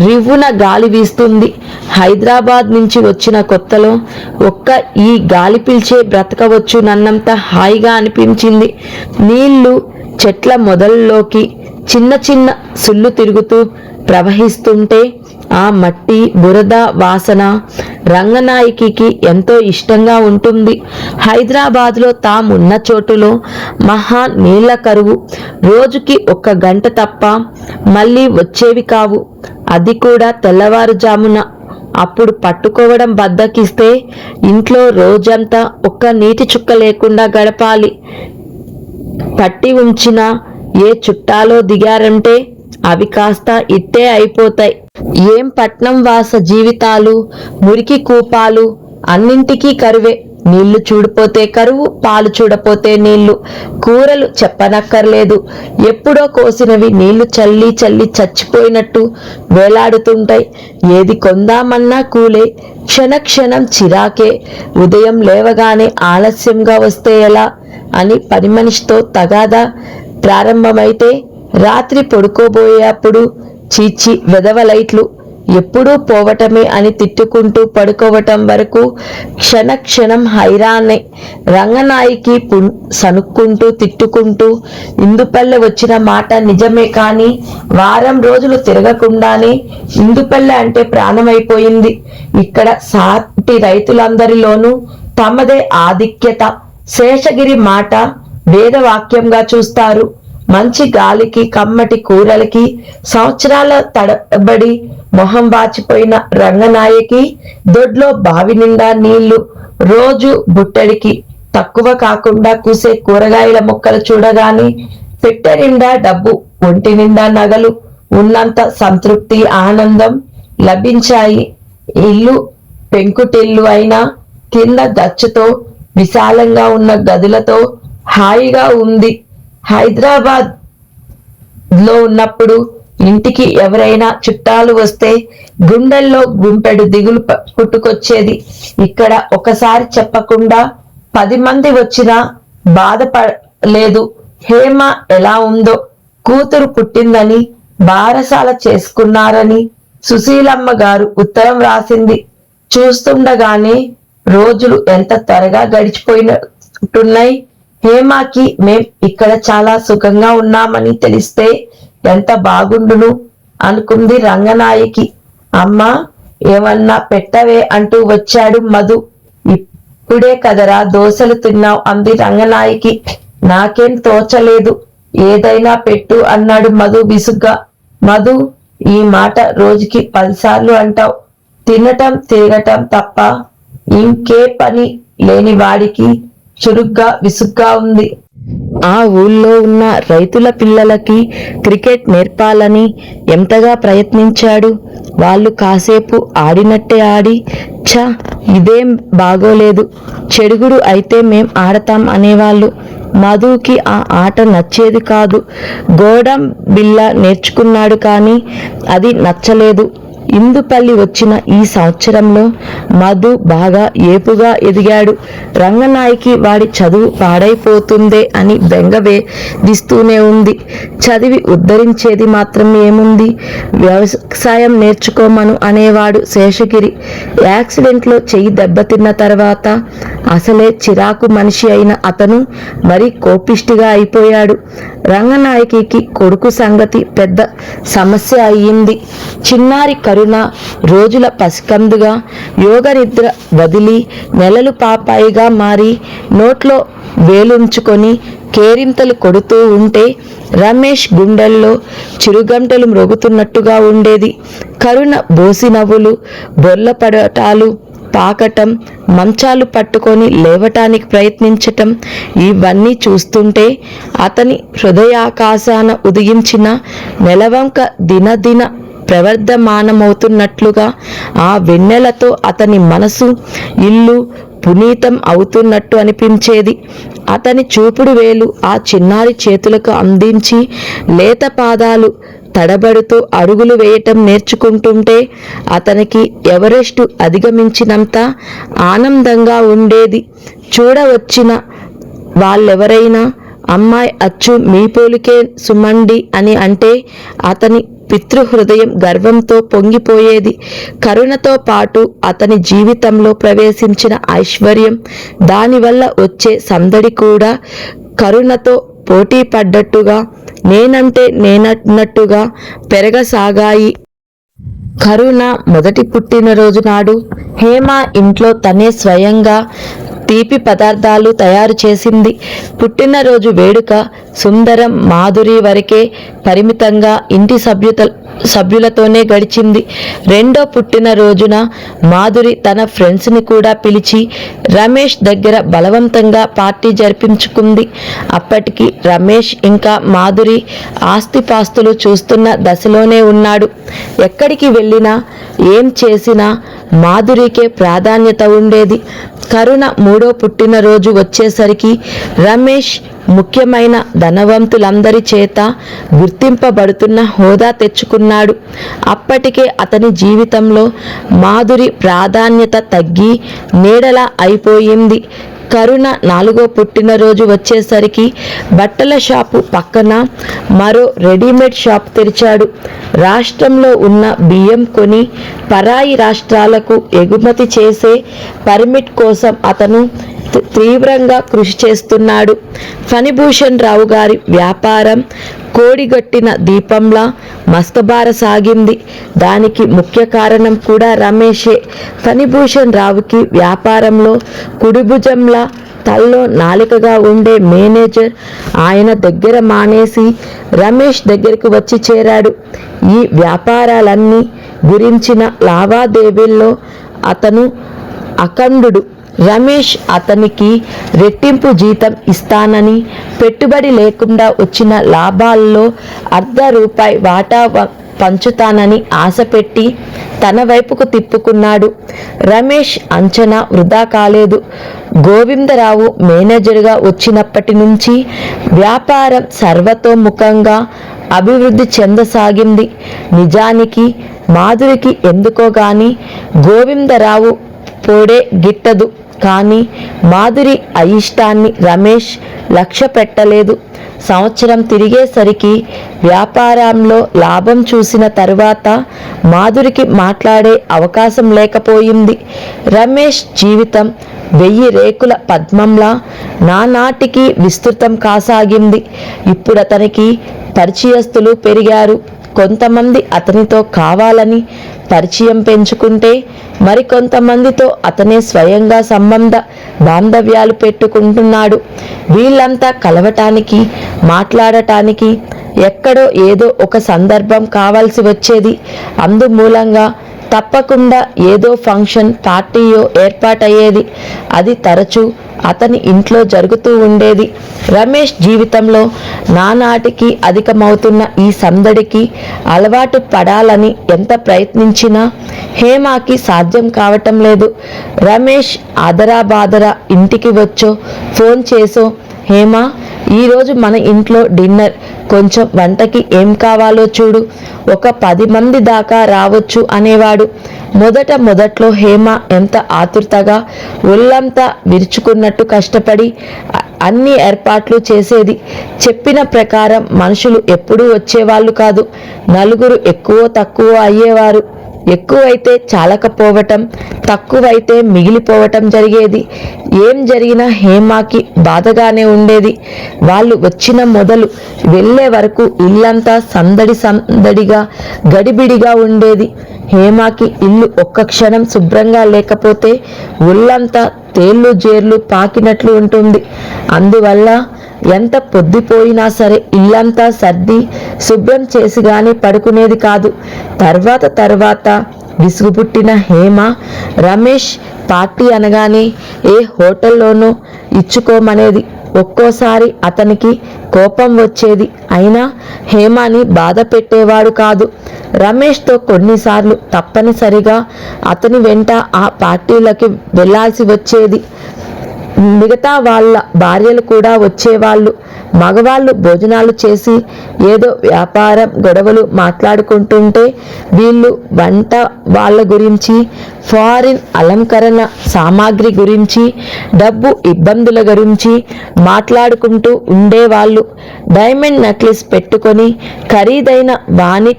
రివ్వున గాలి వీస్తుంది. హైదరాబాద్ నుంచి వచ్చిన కొత్తలో ఒక్క ఈ గాలి పిలిచే బ్రతకవచ్చు నన్నంత హాయిగా అనిపించింది. నీళ్లు చెట్ల మొదల్లోకి చిన్న చిన్న సుళ్ళు తిరుగుతూ ప్రవహిస్తుంటే ఆ మట్టి బురద వాసన రంగనాయకికి ఎంతో ఇష్టంగా ఉంటుంది. హైదరాబాద్లో తామున్న చోటులో మహా నీళ్ల కరువు. రోజుకి 1 గంట తప్ప మళ్ళీ వచ్చేవి కావు. అది కూడా తెల్లవారుజామున. అప్పుడు పట్టుకోవడం బద్దకిస్తే ఇంట్లో రోజంతా ఒక్క నీటి చుక్క లేకుండా గడపాలి. పట్టి ఉంచిన ఏ చుట్టాలో దిగారంటే అవి కాస్త ఇట్టే అయిపోతాయి. ఏం పట్నం వాస జీవితాలు, మురికి కూపాలు, అన్నింటికీ కరువే. నీళ్లు చూడిపోతే కరువు, పాలు చూడపోతే నీళ్లు, కూరలు చెప్పనక్కర్లేదు. ఎప్పుడో కోసినవి నీళ్లు చల్లి చల్లి చచ్చిపోయినట్టు వేలాడుతుంటాయి. ఏది కొందామన్నా కూలే, క్షణక్షణం చిరాకే. ఉదయం లేవగానే ఆలస్యంగా వస్తే ఎలా అని పని మనిషితో తగాదా ప్రారంభమైతే, రాత్రి పడుకోబోయేప్పుడు చీచి వెధవ లైట్లు ఎప్పుడూ పోవటమే అని తిట్టుకుంటూ పడుకోవటం వరకు క్షణక్షణం హైరానే. రంగనాయకి సనుక్కుంటూ తిట్టుకుంటూ ఇందుపల్లె వచ్చిన మాట నిజమే, కానీ వారం రోజులు తిరగకుండానే ఇందుపల్లె అంటే ప్రాణమైపోయింది. ఇక్కడ సాటి రైతులందరిలోనూ తమదే ఆధిక్యత. శేషగిరి మాట వేదవాక్యంగా చూస్తారు. మంచి గాలికి, కమ్మటి కూరలకి సంవత్సరాల తడబడి మొహం వాచిపోయిన రంగనాయకి దొడ్లో బావి నిండా నీళ్లు, రోజు బుట్టడికి తక్కువ కాకుండా కూసే కూరగాయల మొక్కలు చూడగానే పెట్టె నిండా డబ్బు, ఒంటి నిండా నగలు ఉన్నంత సంతృప్తి, ఆనందం లభించాయి. ఇల్లు పెంకుటిల్లు అయినా కింద గచ్చుతో విశాలంగా ఉన్న గదులతో హాయిగా ఉంది. హైదరాబాద్ లో ఉన్నప్పుడు ఇంటికి ఎవరైనా చుట్టాలు వస్తే గుండెల్లో గుంపెడు దిగులు పుట్టుకొచ్చేది. ఇక్కడ ఒకసారి చెప్పకుండా 10 మంది వచ్చినా బాధపడలేదు. హేమ ఎలా ఉందో, కూతురు పుట్టిందని బారసాల చేసుకున్నారని సుశీలమ్మ గారు ఉత్తరం రాసింది. చూస్తుండగానే రోజులు ఎంత త్వరగా గడిచిపోయినట్టున్నాయి. హేమాకి మేం ఇక్కడ చాలా సుఖంగా ఉన్నామని తెలిస్తే ఎంత బాగుండును అనుకుంది రంగనాయకి. అమ్మా, ఏమన్నా పెట్టవే అంటూ వచ్చాడు మధు. ఇప్పుడే కదరా దోశలు తిన్నావు అంది రంగనాయకి. నాకేం తోచలేదు, ఏదైనా పెట్టు అన్నాడు మధు విసుగ్గా. మధు, ఈ మాట రోజుకి 10 సార్లు అంటావు. తినటం తిరగటం తప్ప ఇంకే పని లేని వాడికి చురుగ్గా విసుగ్గా ఉంది. ఆ ఊళ్ళో ఉన్న రైతుల పిల్లలకి క్రికెట్ నేర్పాలని ఎంతగా ప్రయత్నించాడు. వాళ్ళు కాసేపు ఆడినట్టే ఆడి, ఛ ఇదేం బాగోలేదు, చెడుగుడు అయితే మేం ఆడతాం అనేవాళ్ళు. మధుకి ఆ ఆట నచ్చేది కాదు. గోడం బిళ్ళ నేర్చుకున్నాడు, కానీ అది నచ్చలేదు. ఇందుపల్లి వచ్చిన ఈ సంవత్సరంలో మధు బాగా ఏపుగా ఎదిగాడు. రంగనాయకి వాడి చదువు పాడైపోతుందే అని బెంగ వేధిస్తూనే ఉంది. చదివి ఉద్ధరించేది మాత్రం ఏముంది, వ్యవసాయం నేర్చుకోమను అనేవాడు శేషగిరి. యాక్సిడెంట్లో చెయ్యి దెబ్బతిన్న తర్వాత అసలే చిరాకు మనిషి అయిన అతను మరీ కోపిష్టిగా అయిపోయాడు. రంగనాయకి కొడుకు సంగతి పెద్ద సమస్య అయ్యింది. చిన్నారి కరుణ రోజుల పసికందుగా యోగ నిద్ర వదిలి నెలలు పాపాయిగా మారి నోట్లో వేలుంచుకొని కేరింతలు కొడుతూ ఉంటే రమేష్ గుండెల్లో చిరుగంటలు మ్రోగుతున్నట్టుగా ఉండేది. కరుణ బోసి నవ్వులు, బొర్లపడటాలు, పాకటం, మంచాలు పట్టుకొని లేవటానికి ప్రయత్నించటం, ఇవన్నీ చూస్తుంటే అతని హృదయాకాశాన ఉదిగించిన నెలవంక దినదిన ప్రవర్ధమానమవుతున్నట్లుగా ఆ వెన్నెలతో అతని మనసు, ఇల్లు పునీతం అవుతున్నట్టు అనిపించేది. అతని చూపుడు వేలు ఆ చిన్నారి చేతులకు అందించి లేత పాదాలు తడబడుతూ అడుగులు వేయటం నేర్చుకుంటుంటే అతనికి ఎవరెస్టు అధిగమించినంత ఆనందంగా ఉండేది. చూడవచ్చిన వాళ్ళెవరైనా అమ్మాయి అచ్చు మీ పోలికే సుమండి అని అంటే అతని పితృహృదయం గర్వంతో పొంగిపోయేది. కరుణతో పాటు అతని జీవితంలో ప్రవేశించిన ఐశ్వర్యం, దానివల్ల వచ్చే సందడి కూడా కరుణతో పోటీ పడ్డట్టుగా నేనంటే నేనన్నట్టుగా పెరగసాగాయి. కరుణ మొదటి పుట్టినరోజు నాడు హేమ ఇంట్లో తనే స్వయంగా తీపి పదార్థాలు తయారు చేసింది. పుట్టినరోజు వేడుక సుందరం, మాధురి వరకే పరిమితంగా ఇంటి సభ్యులతోనే గడిచింది. రెండో పుట్టినరోజున మాధురి తన ఫ్రెండ్స్ని కూడా పిలిచి రమేష్ దగ్గర బలవంతంగా పార్టీ జరిపించుకుంది. అప్పటికి రమేష్ ఇంకా మాధురి ఆస్తిపాస్తులు చూస్తున్న దశలోనే ఉన్నాడు. ఎక్కడికి వెళ్ళినా ఏం చేసినా మాధురికే ప్రాధాన్యత ఉండేది. కరుణ మూడో పుట్టినరోజు వచ్చేసరికి రమేష్ ముఖ్యమైన ధనవంతులందరి చేత గుర్తింపబడుతున్న హోదా తెచ్చుకున్నాడు. అప్పటికే అతని జీవితంలో మాధురి ప్రాధాన్యత తగ్గి నీడలా అయిపోయింది. కరుణ నాలుగో పుట్టినరోజు వచ్చేసరికి బట్టల షాపు పక్కన మరో రెడీమేడ్ షాప్ తెరిచాడు. రాష్ట్రంలో ఉన్న బియ్యం కొని పరాయి రాష్ట్రాలకు ఎగుమతి చేసే పర్మిట్ కోసం అతను తీవ్రంగా కృషి చేస్తున్నాడు. ఫణిభూషణ్ రావు గారి వ్యాపారం కోడిగట్టిన దీపంలా మస్తబారసాగింది. దానికి ముఖ్య కారణం కూడా రమేషే. ఫణిభూషణ్ రావుకి వ్యాపారంలో కుడిభుజంలా తల్లో నాలికగా ఉండే మేనేజర్ ఆయన దగ్గర మానేసి రమేష్ దగ్గరికి వచ్చి చేరాడు. ఈ వ్యాపారాలన్నీ గురించిన లావాదేవీల్లో అతను అఖండుడు. రమేష్ అతనికి రెట్టింపు జీతం ఇస్తానని, పెట్టుబడి లేకుండా వచ్చిన లాభాల్లో ₹1 వాటా పంచుతానని ఆశపెట్టి తన వైపుకు తిప్పుకున్నాడు. రమేష్ అంచనా వృధా కాలేదు. గోవిందరావు మేనేజర్గా వచ్చినప్పటి నుంచి వ్యాపారం సర్వతోముఖంగా అభివృద్ధి చెందసాగింది. నిజానికి మాధురికి ఎందుకో గాని గోవిందరావు పోడే గిట్టదు. కానీ మాధురి అయిష్టాన్ని రమేష్ లక్ష్య పెట్టలేదు. సంవత్సరం తిరిగేసరికి వ్యాపారంలో లాభం చూసిన తరువాత మాధురికి మాట్లాడే అవకాశం లేకపోయింది. రమేష్ జీవితం 1000 రేకుల పద్మంలా నానాటికి విస్తృతం కాసాగింది. ఇప్పుడు అతనికి పరిచయస్తులు పెరిగారు. కొంతమంది అతనితో కావాలని పరిచయం పెంచుకుంటే మరికొంతమందితో అతనే స్వయంగా సంబంధ బాంధవ్యాలు పెట్టుకుంటున్నాడు. వీళ్ళంతా కలవటానికి, మాట్లాడటానికి ఎక్కడో ఏదో ఒక సందర్భం కావాల్సి వచ్చేది. అందుమూలంగా తప్పకుండా ఏదో ఫంక్షన్, పార్టీయో ఏర్పాటయ్యేది. అది తరచూ అతని ఇంట్లో జరుగుతూ ఉండేది. రమేష్ జీవితంలో నానాటికి అధికమవుతున్న ఈ సందడికి అలవాటు పడాలని ఎంత ప్రయత్నించినా హేమకి సాధ్యం కావటం లేదు. రమేష్ ఆదరాబాదరా ఇంటికి వచ్చో ఫోన్ చేసో, హేమ, ఈరోజు మన ఇంట్లో డిన్నర్, కొంచెం వంటకి ఏం కావాలో చూడు, ఒక 10 మంది దాకా రావచ్చు అనేవాడు. మొదట్లో హేమ ఎంత ఆతురతగా ఒళ్ళంతా విరుచుకున్నట్టు కష్టపడి అన్ని ఏర్పాట్లు చేసేది. చెప్పిన ప్రకారం మనుషులు ఎప్పుడూ వచ్చేవాళ్ళు కాదు. నలుగురు ఎక్కువ తక్కువ అయ్యేవారు. ఎక్కువైతే చాలకపోవటం, తక్కువైతే మిగిలిపోవటం జరిగేది. ఏం జరిగినా హేమకి బాధగానే ఉండేది. వాళ్ళు వచ్చిన మొదలు వెళ్ళే వరకు ఇల్లంతా సందడిగా గడిబిడిగా ఉండేది. హేమకి ఇల్లు ఒక్క క్షణం శుభ్రంగా లేకపోతే ఒళ్ళంతా తేళ్లు జేర్లు పాకినట్లు ఉంటుంది. అందువల్ల ఎంత పొద్దుపోయినా సరే ఇల్లంతా సర్ది శుభ్రం చేసి గాని పడుకునేది కాదు. తర్వాత విసుగు పుట్టిన హేమ రమేష్ పార్టీ అనగానే ఏ హోటల్లోనో ఇచ్చుకోమనేది. ఒక్కోసారి అతనికి కోపం వచ్చేది. అయినా హేమని బాధ పెట్టేవాడు కాదు. రమేష్తో కొన్నిసార్లు తప్పనిసరిగా అతని వెంట ఆ పార్టీలకి వెళ్లాల్సి వచ్చేది. మిగతా వాళ్ళ భార్యలు కూడా వచ్చేవాళ్ళు. మగవాళ్ళు భోజనాలు చేసి ఏదో వ్యాపారం గొడవలు మాట్లాడుకుంటుంటే వీళ్ళు వంట వాళ్ళ గురించి, ఫారిన్ అలంకరణ సామాగ్రి గురించి, డబ్బు ఇబ్బందుల గురించి మాట్లాడుకుంటూ ఉండేవాళ్ళు. డైమండ్ నెక్లెస్ పెట్టుకొని ఖరీదైన వాణి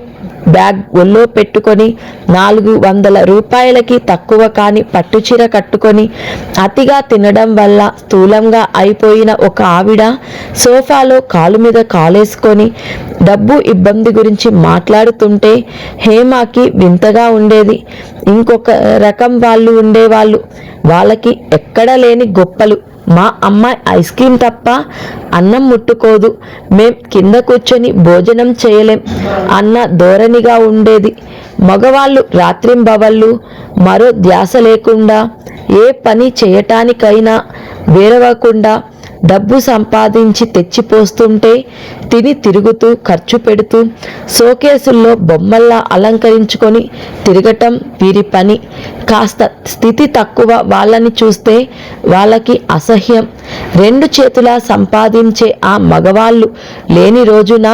బ్యాగ్ ఒళ్ళో పెట్టుకొని 400 రూపాయలకి తక్కువ కాని పట్టుచీర కట్టుకొని అతిగా తినడం వల్ల స్థూలంగా అయిపోయిన ఒక ఆవిడ సోఫాలో కాలు మీద కాలేసుకొని డబ్బు ఇబ్బంది గురించి మాట్లాడుతుంటే హేమకి వింతగా ఉండేది. ఇంకొక రకం వాళ్ళు ఉండేవాళ్ళు. వాళ్ళకి ఎక్కడ లేని గొప్పలు. మా అమ్మాయి ఐస్ క్రీమ్ తప్ప అన్నం ముట్టుకోదు, మేం కింద కూర్చొని భోజనం చేయలేం అన్న ధోరణిగా ఉండేది. మగవాళ్ళు రాత్రింబవళ్ళు మరో ధ్యాస లేకుండా ఏ పని చేయటానికైనా వేరవకుండా డబ్బు సంపాదించి తెచ్చిపోస్తుంటే తిని తిరుగుతూ ఖర్చు పెడుతూ షోకేసుల్లో బొమ్మల్లా అలంకరించుకొని తిరగటం వీరి పని. కాస్త స్థితి తక్కువ వాళ్ళని చూస్తే వాళ్ళకి అసహ్యం. 2 చేతులా సంపాదించే ఆ మగవాళ్ళు లేని రోజున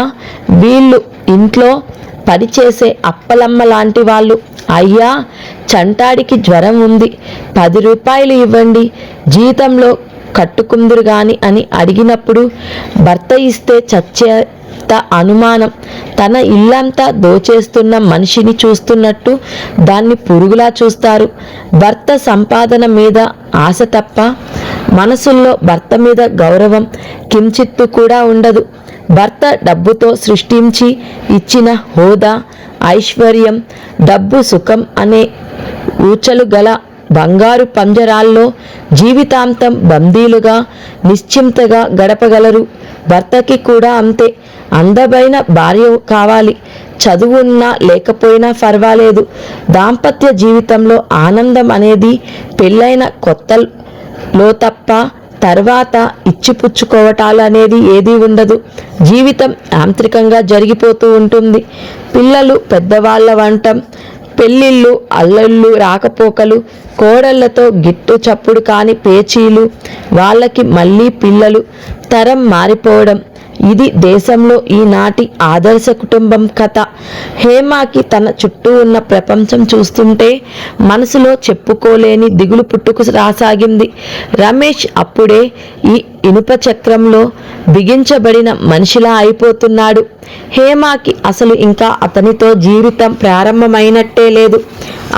వీళ్ళు ఇంట్లో పనిచేసే అప్పలమ్మ లాంటి వాళ్ళు. అయ్యా, చంటాడికి జ్వరం ఉంది, 10 రూపాయలు ఇవ్వండి, జీతంలో కట్టుకుందురు గాని అని అడిగినప్పుడు భర్త ఇస్తే చచ్చేంత అనుమానం. తన ఇల్లంతా దోచేస్తున్న మనిషిని చూస్తున్నట్టు దాన్ని పురుగులా చూస్తారు. భర్త సంపాదన మీద ఆశ తప్ప మనసుల్లో భర్త మీద గౌరవం కించిత్తు కూడా ఉండదు. భర్త డబ్బుతో సృష్టించి ఇచ్చిన హోదా, ఐశ్వర్యం, డబ్బు సుఖం అనే ఊచలు గల బంగారు పంజరాల్లో జీవితాంతం బందీలుగా నిశ్చింతగా గడపగలరు. భర్తకి కూడా అంతే. అందమైన భార్య కావాలి. చదువున్నా లేకపోయినా పర్వాలేదు. దాంపత్య జీవితంలో ఆనందం అనేది పెళ్ళైన కొత్తలో తప్ప తర్వాత ఇచ్చిపుచ్చుకోవటాలు అనేది ఏదీ ఉండదు. జీవితం యాంత్రికంగా జరిగిపోతూ ఉంటుంది. పిల్లలు పెద్దవాళ్ళ వంటం, పెళ్ళిళ్ళు, అల్లళ్ళు, రాకపోకలు, కోడళ్లతో గిట్టు చప్పుడు కాని పేచీలు, వాళ్ళకి మళ్ళీ పిల్లలు, తరం మారిపోవడం. ఇది దేశంలో ఈనాటి ఆదర్శ కుటుంబం కథ. హేమకి తన చుట్టూ ఉన్న ప్రపంచం చూస్తుంటే మనసులో చెప్పుకోలేని దిగులు పుట్టుకు రాసాగింది. రమేష్ అప్పుడే ఈ ఇనుప చక్రంలో బిగించబడిన మనిషిలా అయిపోతున్నాడు. హేమకి అసలు ఇంకా అతనితో జీవితం ప్రారంభమైనట్టే లేదు.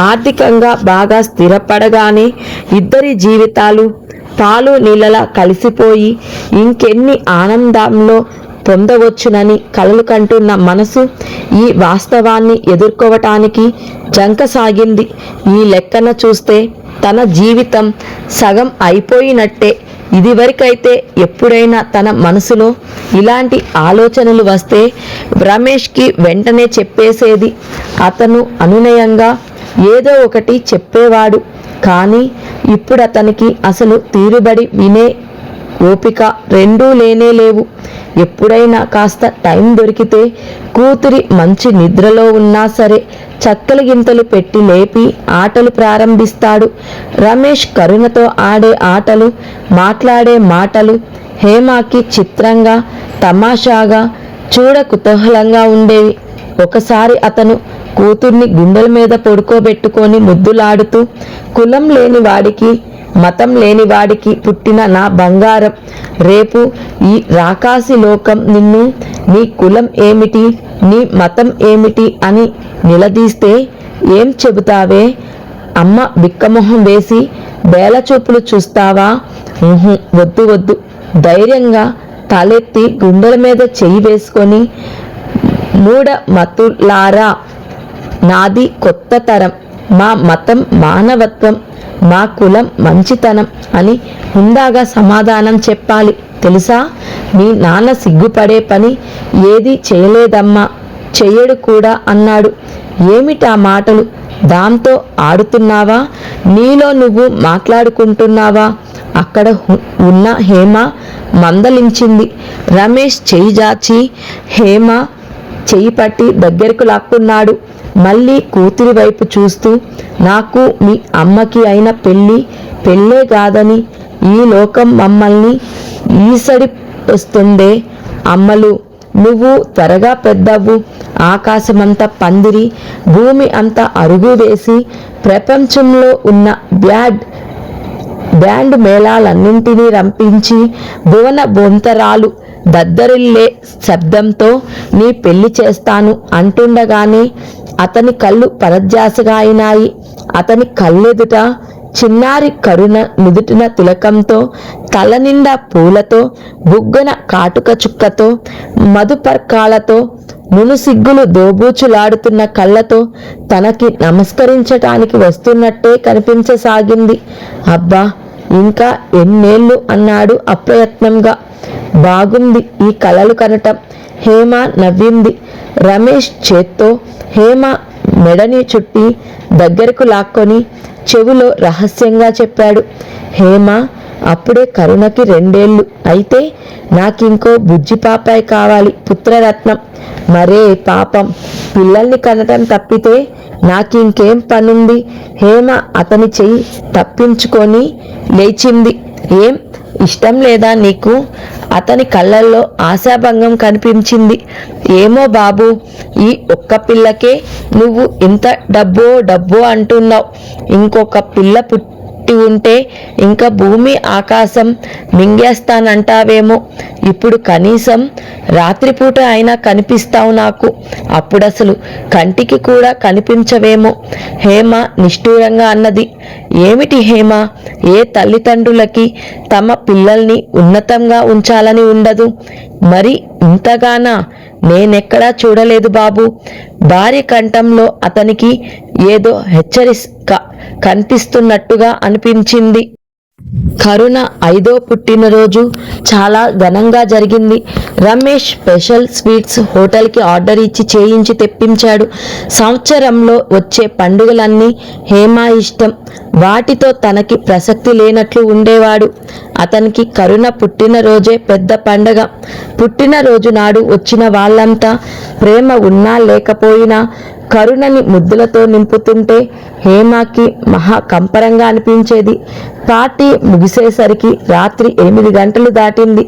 ఆర్థికంగా బాగా స్థిరపడగానే ఇద్దరి జీవితాలు పాలు నీళ్ళలా కలిసిపోయి ఇంకెన్ని ఆనందంలో పొందవచ్చునని కలలు కంటున్న మనసు ఈ వాస్తవాన్ని ఎదుర్కోవటానికి జంకసాగింది. ఈ లెక్కన చూస్తే తన జీవితం సగం అయిపోయినట్టే. ఇదివరకైతే ఎప్పుడైనా తన మనసులో ఇలాంటి ఆలోచనలు వస్తే రమేష్కి వెంటనే చెప్పేసేది. అతను అనునయంగా ఏదో ఒకటి చెప్పేవాడు. కానీ ఇప్పుడు అతనికి అసలు తీరుబడి వినే ఓపిక రెండూ లేనే లేవు. ఎప్పుడైనా కాస్త టైం దొరికితే కూతురి మంచి నిద్రలో ఉన్నా సరే చక్కలు గింతలు పెట్టి లేపి ఆటలు ప్రారంభిస్తాడు. రమేష్ కరుణతో ఆడే ఆటలు, మాట్లాడే మాటలు హేమకి చిత్రంగా, తమాషాగా, చూడ కుతూహలంగా ఉండేవి. ఒకసారి అతను కూతుర్ని గుండెల మీద పడుకోబెట్టుకొని ముద్దులాడుతూ, కులం లేని వాడికి, మతం లేని వాడికి పుట్టిన నా బంగారం, రేపు ఈ రాకాసి లోకం నిన్ను నీ కులం ఏమిటి, నీ మతం ఏమిటి అని నిలదీస్తే ఏం చెబుతావే? అమ్మ బిక్కమొహం వేసి బేలచూపులు చూస్తావా? వద్దు వద్దు. ధైర్యంగా తలెత్తి గుండెల మీద చెయ్యి వేసుకొని, మూఢ మతులారా, నాది కొత్త తరం, మా మతం మానవత్వం, మా కులం మంచితనం అని హుందాగా సమాధానం చెప్పాలి. తెలుసా, మీ నాన్న సిగ్గుపడే పని ఏది చేయలేదమ్మా, చెయ్యడు కూడా అన్నాడు. ఏమిటా మాటలు? దాంతో ఆడుతున్నావా? నీలో నువ్వు మాట్లాడుకుంటున్నావా? అక్కడ ఉన్న హేమ మందలించింది. రమేష్ చెయ్యి జాచి హేమ చెయ్యి పట్టి దగ్గరకు లాక్కున్నాడు. మళ్ళీ కూతురి వైపు చూస్తూ, నాకు మీ అమ్మకి అయిన పెళ్ళే కాదని ఈ లోకం మమ్మల్ని ఈసడి వస్తుందే. అమ్మలు, నువ్వు త్వరగా పెద్దవ్వు. ఆకాశమంత పందిరి, భూమి అంత అరుగు వేసి ప్రపంచంలో ఉన్న బ్యాండ్ మేళాలన్నింటినీ రంపించి భువన బొంతరాలు దద్దరిల్లే శబ్దంతో నీ పెళ్లి చేస్తాను అంటుండగానే అతని కళ్ళు పరధ్యాసగా అయినాయి. అతని కళ్ళెదుట చిన్నారి కరుణ నుదుటిన తిలకంతో, తల నిండా పూలతో, బుగ్గన కాటుక చుక్కతో, మధుపర్కాలతో, మునుసిగ్గులు దోబూచులాడుతున్న కళ్ళతో తనకి నమస్కరించటానికి వస్తున్నట్టే కనిపించసాగింది. అబ్బా, ఇంకా ఎన్నేళ్ళు అన్నాడు అప్రయత్నంగా. బాగుంది ఈ కలలు కనటం. హేమ నవ్వింది. రమేష్ చేత్తో హేమ మెడని చుట్టి దగ్గరకు లాక్కొని చెవిలో రహస్యంగా చెప్పాడు. హేమ, అప్పుడే కరుణకి 2 ఏళ్ళు. అయితే నాకింకో బుజ్జి పాపాయి కావాలి, పుత్రరత్నం. మరే పాపం, పిల్లల్ని కనటం తప్పితే నాకింకేం పనుంది? హేమ అతని చెయ్యి తప్పించుకొని లేచింది. ఏం ఇష్టం లేదా నీకు? అతని కళ్ళల్లో ఆశాభంగం కనిపించింది. ఏమో బాబు, ఈ ఒక్క పిల్లకే నువ్వు ఇంత డబ్బో అంటున్నావు. ఇంకొక పిల్ల పుట్టి ఉంటే ఇంకా భూమి ఆకాశం మింగేస్తానంటావేమో. ఇప్పుడు కనీసం రాత్రిపూట అయినా కనిపిస్తావు నాకు. అప్పుడసలు కంటికి కూడా కనిపించవేమో. హేమ నిష్ఠూరంగా అన్నది. ఏమిటి హేమ, ఏ తల్లిదండ్రులకి తమ పిల్లల్ని ఉన్నతంగా ఉంచాలని ఉండదు? మరి ఇంతగానా? నేనెక్కడా చూడలేదు బాబు. భార్య కంఠంలో అతనికి ఏదో హెచ్చరిక కనిపిస్తున్నట్టుగా అనిపించింది. కరుణ 5వ పుట్టినరోజు చాలా ఘనంగా జరిగింది. రమేష్ స్పెషల్ స్వీట్స్ హోటల్కి ఆర్డర్ ఇచ్చి చేయించి తెప్పించాడు. సంవత్సరంలో వచ్చే పండుగలన్నీ హేమ ఇష్టం. వాటితో తనకి ప్రసక్తి లేనట్లు ఉండేవాడు. అతనికి కరుణ పుట్టినరోజే పెద్ద పండగ. పుట్టినరోజు నాడు వచ్చిన వాళ్ళంతా ప్రేమ ఉన్నా లేకపోయినా కరుణని ముద్దులతో నింపుతుంటే హేమకి మహా కంపరంగా అనిపించేది. పార్టీ ముగిసేసరికి రాత్రి 8 గంటలు దాటింది.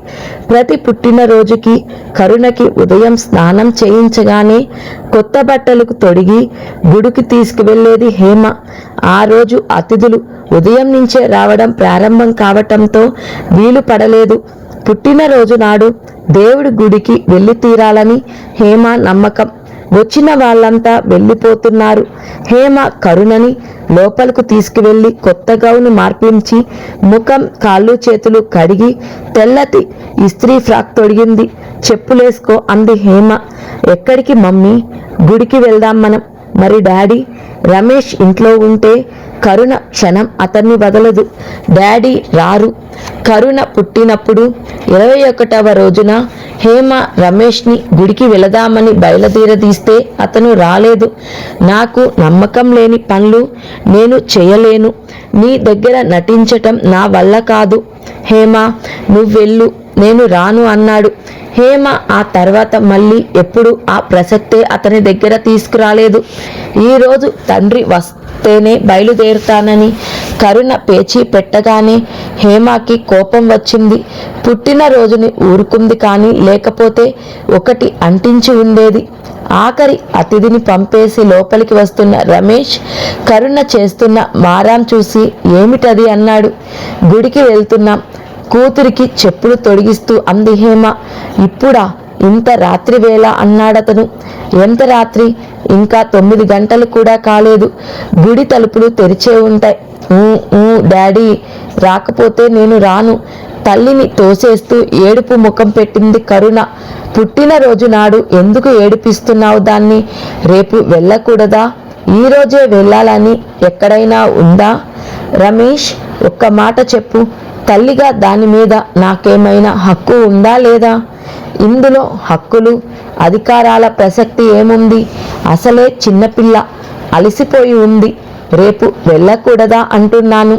ప్రతి పుట్టినరోజుకి కరుణకి ఉదయం స్నానం చేయించగానే కొత్త బట్టలకు తొడిగి గుడికి తీసుకువెళ్ళేది హేమ. ఆ రోజు అతిథులు ఉదయం నుంచే రావడం ప్రారంభం కావటంతో వీలు పడలేదు. పుట్టినరోజు నాడు దేవుడి గుడికి వెళ్ళి తీరాలని హేమ నమ్మకం. వచ్చిన వాళ్ళంతా వెళ్ళిపోతున్నారు. హేమ కరుణని లోపలకు తీసుకువెళ్ళి కొత్త గౌను మార్పించి ముఖం కాళ్ళు చేతులు కడిగి తెల్లటి ఇస్త్రీ ఫ్రాక్ తొడిగింది. చెప్పులేసుకో అంది హేమ. ఎక్కడికి మమ్మీ? గుడికి వెళ్దాం మనం. మరి డాడీ? రమేష్ ఇంట్లో ఉంటే కరుణ క్షణం అతన్ని వదలదు. డాడీ రారు. కరుణ పుట్టినప్పుడు 21వ రోజున హేమ రమేష్ని గుడికి వెళదామని బయలుదేరదీస్తే అతను రాలేదు. నాకు నమ్మకం లేని పనులు నేను చేయలేను. నీ దగ్గర నటించటం నా వల్ల కాదు. హేమ, నువ్వెళ్ళు, నేను రాను అన్నాడు. హేమ ఆ తర్వాత మళ్ళీ ఎప్పుడు ఆ ప్రసక్తే అతని దగ్గర తీసుకురాలేదు. ఈరోజు తండ్రి వస్తేనే బయలుదేరుతానని కరుణ పేచీ పెట్టగానే హేమకి కోపం వచ్చింది. పుట్టినరోజుని ఊరుకుంది కానీ లేకపోతే ఒకటి అంటించి ఉండేది. ఆఖరి అతిథిని పంపేసి లోపలికి వస్తున్న రమేష్ కరుణ చేస్తున్న మారాం చూసి ఏమిటది అన్నాడు. గుడికి వెళ్తున్నాం, కూతురికి చెప్పులు తొడిగిస్తూ అంది హేమ. ఇప్పుడా? ఇంత రాత్రి వేళ అన్నాడతను. ఎంత రాత్రి? ఇంకా 9 గంటలు కూడా కాలేదు. గుడి తలుపులు తెరిచే ఉంటాయి. డాడీ రాకపోతే నేను రాను. తల్లిని తోసేస్తూ ఏడుపు ముఖం పెట్టింది కరుణ. పుట్టినరోజు నాడు ఎందుకు ఏడిపిస్తున్నావు దాన్ని? రేపు వెళ్ళకూడదా? ఈరోజే వెళ్ళాలని ఎక్కడైనా ఉందా? రమేష్, ఒక్క మాట చెప్పు. తల్లిగా దాని మీద నాకేమైనా హక్కు ఉందా లేదా? ఇందులో హక్కులు అధికారాల ప్రసక్తి ఏముంది? అసలే చిన్నపిల్ల, అలసిపోయి ఉంది. రేపు వెళ్ళకూడదా అంటున్నాను.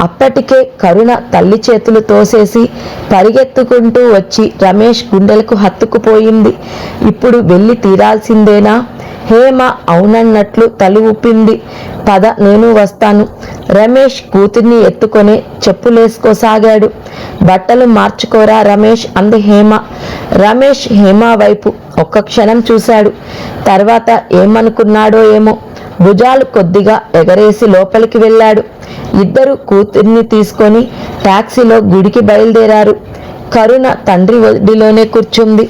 అప్పటికే కరుణ తల్లి చేతులు తోసేసి పరిగెత్తుకుంటూ వచ్చి రమేష్ గుండెలకు హత్తుకుపోయింది. ఇప్పుడు వెళ్ళి తీరాల్సిందేనా? హేమ అవునన్నట్లు తల ఊపింది. పద, నేను వస్తాను. రమేష్ కూతుర్ని ఎత్తుకొని చెప్పులేసుకోసాగాడు. బట్టలు మార్చుకోరా రమేష్ అంది హేమ. రమేష్ హేమ వైపు ఒక్క క్షణం చూశాడు. తర్వాత ఏమనుకున్నాడో ఏమో భుజాలు కొద్దిగా ఎగరేసి లోపలికి వెళ్ళాడు. ఇద్దరు కూతుర్ని తీసుకొని టాక్సీలో గుడికి బయలుదేరారు. కరుణ తండ్రి ఒడిలోనే కూర్చుంది.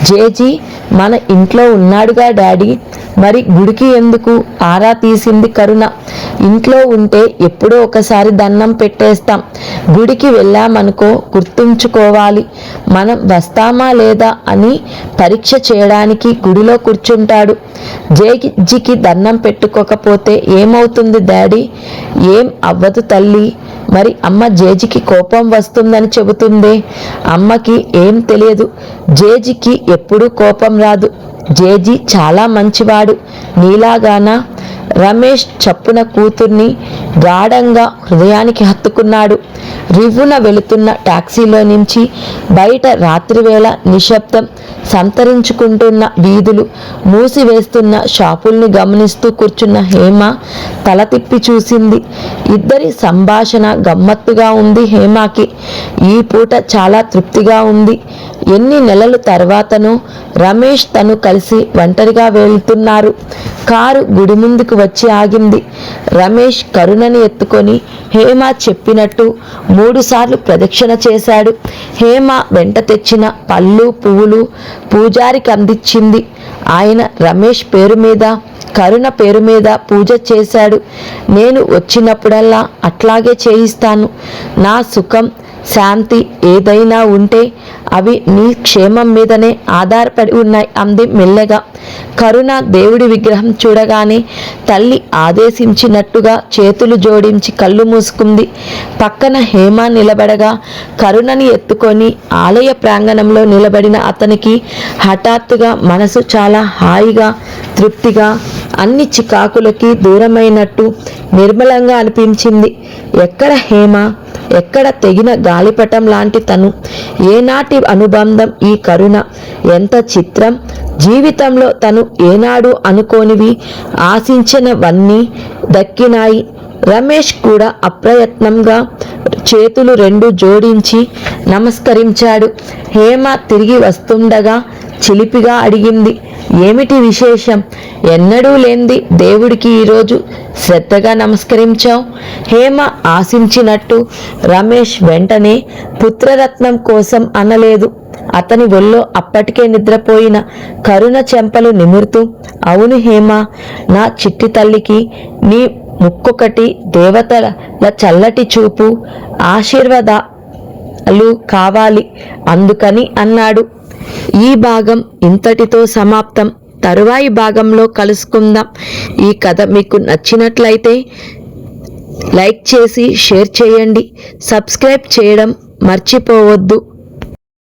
జేజీ మన ఇంట్లో ఉన్నాడుగా డాడీ, మరి గుడికి ఎందుకు ఆరా తీసింది కరుణ. ఇంట్లో ఉంటే ఎప్పుడో ఒకసారి దండం పెట్టేస్తాం, గుడికి వెళ్ళామనుకో గుర్తుంచుకోవాలి, మనం వస్తామా లేదా అని పరీక్ష చేయడానికి గుడిలో కూర్చుంటాడు. జేజీకి దండం పెట్టుకోకపోతే ఏమవుతుంది డాడీ? ఏం అవ్వదు తల్లి. మరి అమ్మ జేజీకి కోపం వస్తుందని చెబుతుందే. అమ్మకి ఏం తెలియదు, జేజీకి ఎప్పుడూ కోపం రాదు. జేజీ చాలా మంచివాడు. నీలాగానా? రమేష్ చప్పున కూతుర్ని గాఢంగా హృదయానికి హత్తుకున్నాడు. రివ్వున వెళుతున్న టాక్సీలో నుంచి బయట రాత్రివేళ నిశ్శబ్దం సంతరించుకుంటున్న వీధులు, మూసివేస్తున్న షాపుల్ని గమనిస్తూ కూర్చున్న హేమ తల తిప్పి చూసింది. ఇద్దరి సంభాషణ గమ్మత్తుగా ఉంది హేమకి. ఈ పూట చాలా తృప్తిగా ఉంది. ఎన్ని నెలల తర్వాతనో రమేష్ తను కలిసి ఒంటరిగా వెళ్తున్నారు. కారు గుడి ముందుకు వచ్చి ఆగింది. రమేష్ కరుణని ఎత్తుకొని హేమ చెప్పినట్టు 3 సార్లు ప్రదక్షిణ చేశాడు. హేమ వెంట తెచ్చిన పళ్ళు పువ్వులు పూజారికి అందించింది. ఆయన రమేష్ పేరు మీద కరుణ పేరు మీద పూజ చేశాడు. నేను వచ్చినప్పుడల్లా అట్లాగే చేయిస్తాను. నా సుఖం శాంతి ఏదైనా ఉంటే అవి నీ క్షేమం మీదనే ఆధారపడి ఉన్నాయి అంది మెల్లగా. కరుణ దేవుడి విగ్రహం చూడగానే తల్లి ఆదేశించినట్టుగా చేతులు జోడించి కళ్ళు మూసుకుంది. పక్కన హేమ నిలబడగా కరుణని ఎత్తుకొని ఆలయ ప్రాంగణంలో నిలబడిన అతనికి హఠాత్తుగా మనసు చాలా హాయిగా తృప్తిగా అన్ని చికాకులకి దూరమైనట్టు నిర్మలంగా అనిపించింది. ఎక్కడ హేమ, ఎక్కడ తెగిన గాలిపటం లాంటి తను, ఏనాటి అనుబంధం ఈ కరుణ, ఎంత చిత్రం. జీవితంలో తను ఏనాడు అనుకోనివి ఆశించినవన్నీ దక్కినాయి. రమేష్ కూడా అప్రయత్నంగా చేతులు 2 జోడించి నమస్కరించాడు. హేమ తిరిగి వస్తుండగా చిలిపిగా అడిగింది, ఏమిటి విశేషం? ఎన్నడూ లేంది దేవుడికి ఈరోజు శ్రద్ధగా నమస్కరించావు. హేమ ఆశించినట్టు రమేష్ వెంటనే పుత్రరత్నం కోసం అనలేదు. అతని ఒళ్ళో అప్పటికే నిద్రపోయిన కరుణ చెంపలు నిమురుతూ, అవును హేమ, నా చిట్టి తల్లికి నీ ముక్కొకటి దేవతల చల్లటి చూపు ఆశీర్వాదాలు కావాలి, అందుకని అన్నాడు. ఈ భాగం ఇంతటితో సమాప్తం. తరువాయి భాగంలో కలుసుకుందాం. ఈ కథ మీకు నచ్చినట్లయితే లైక్ చేసి షేర్ చేయండి. సబ్స్క్రైబ్ చేయడం మర్చిపోవద్దు.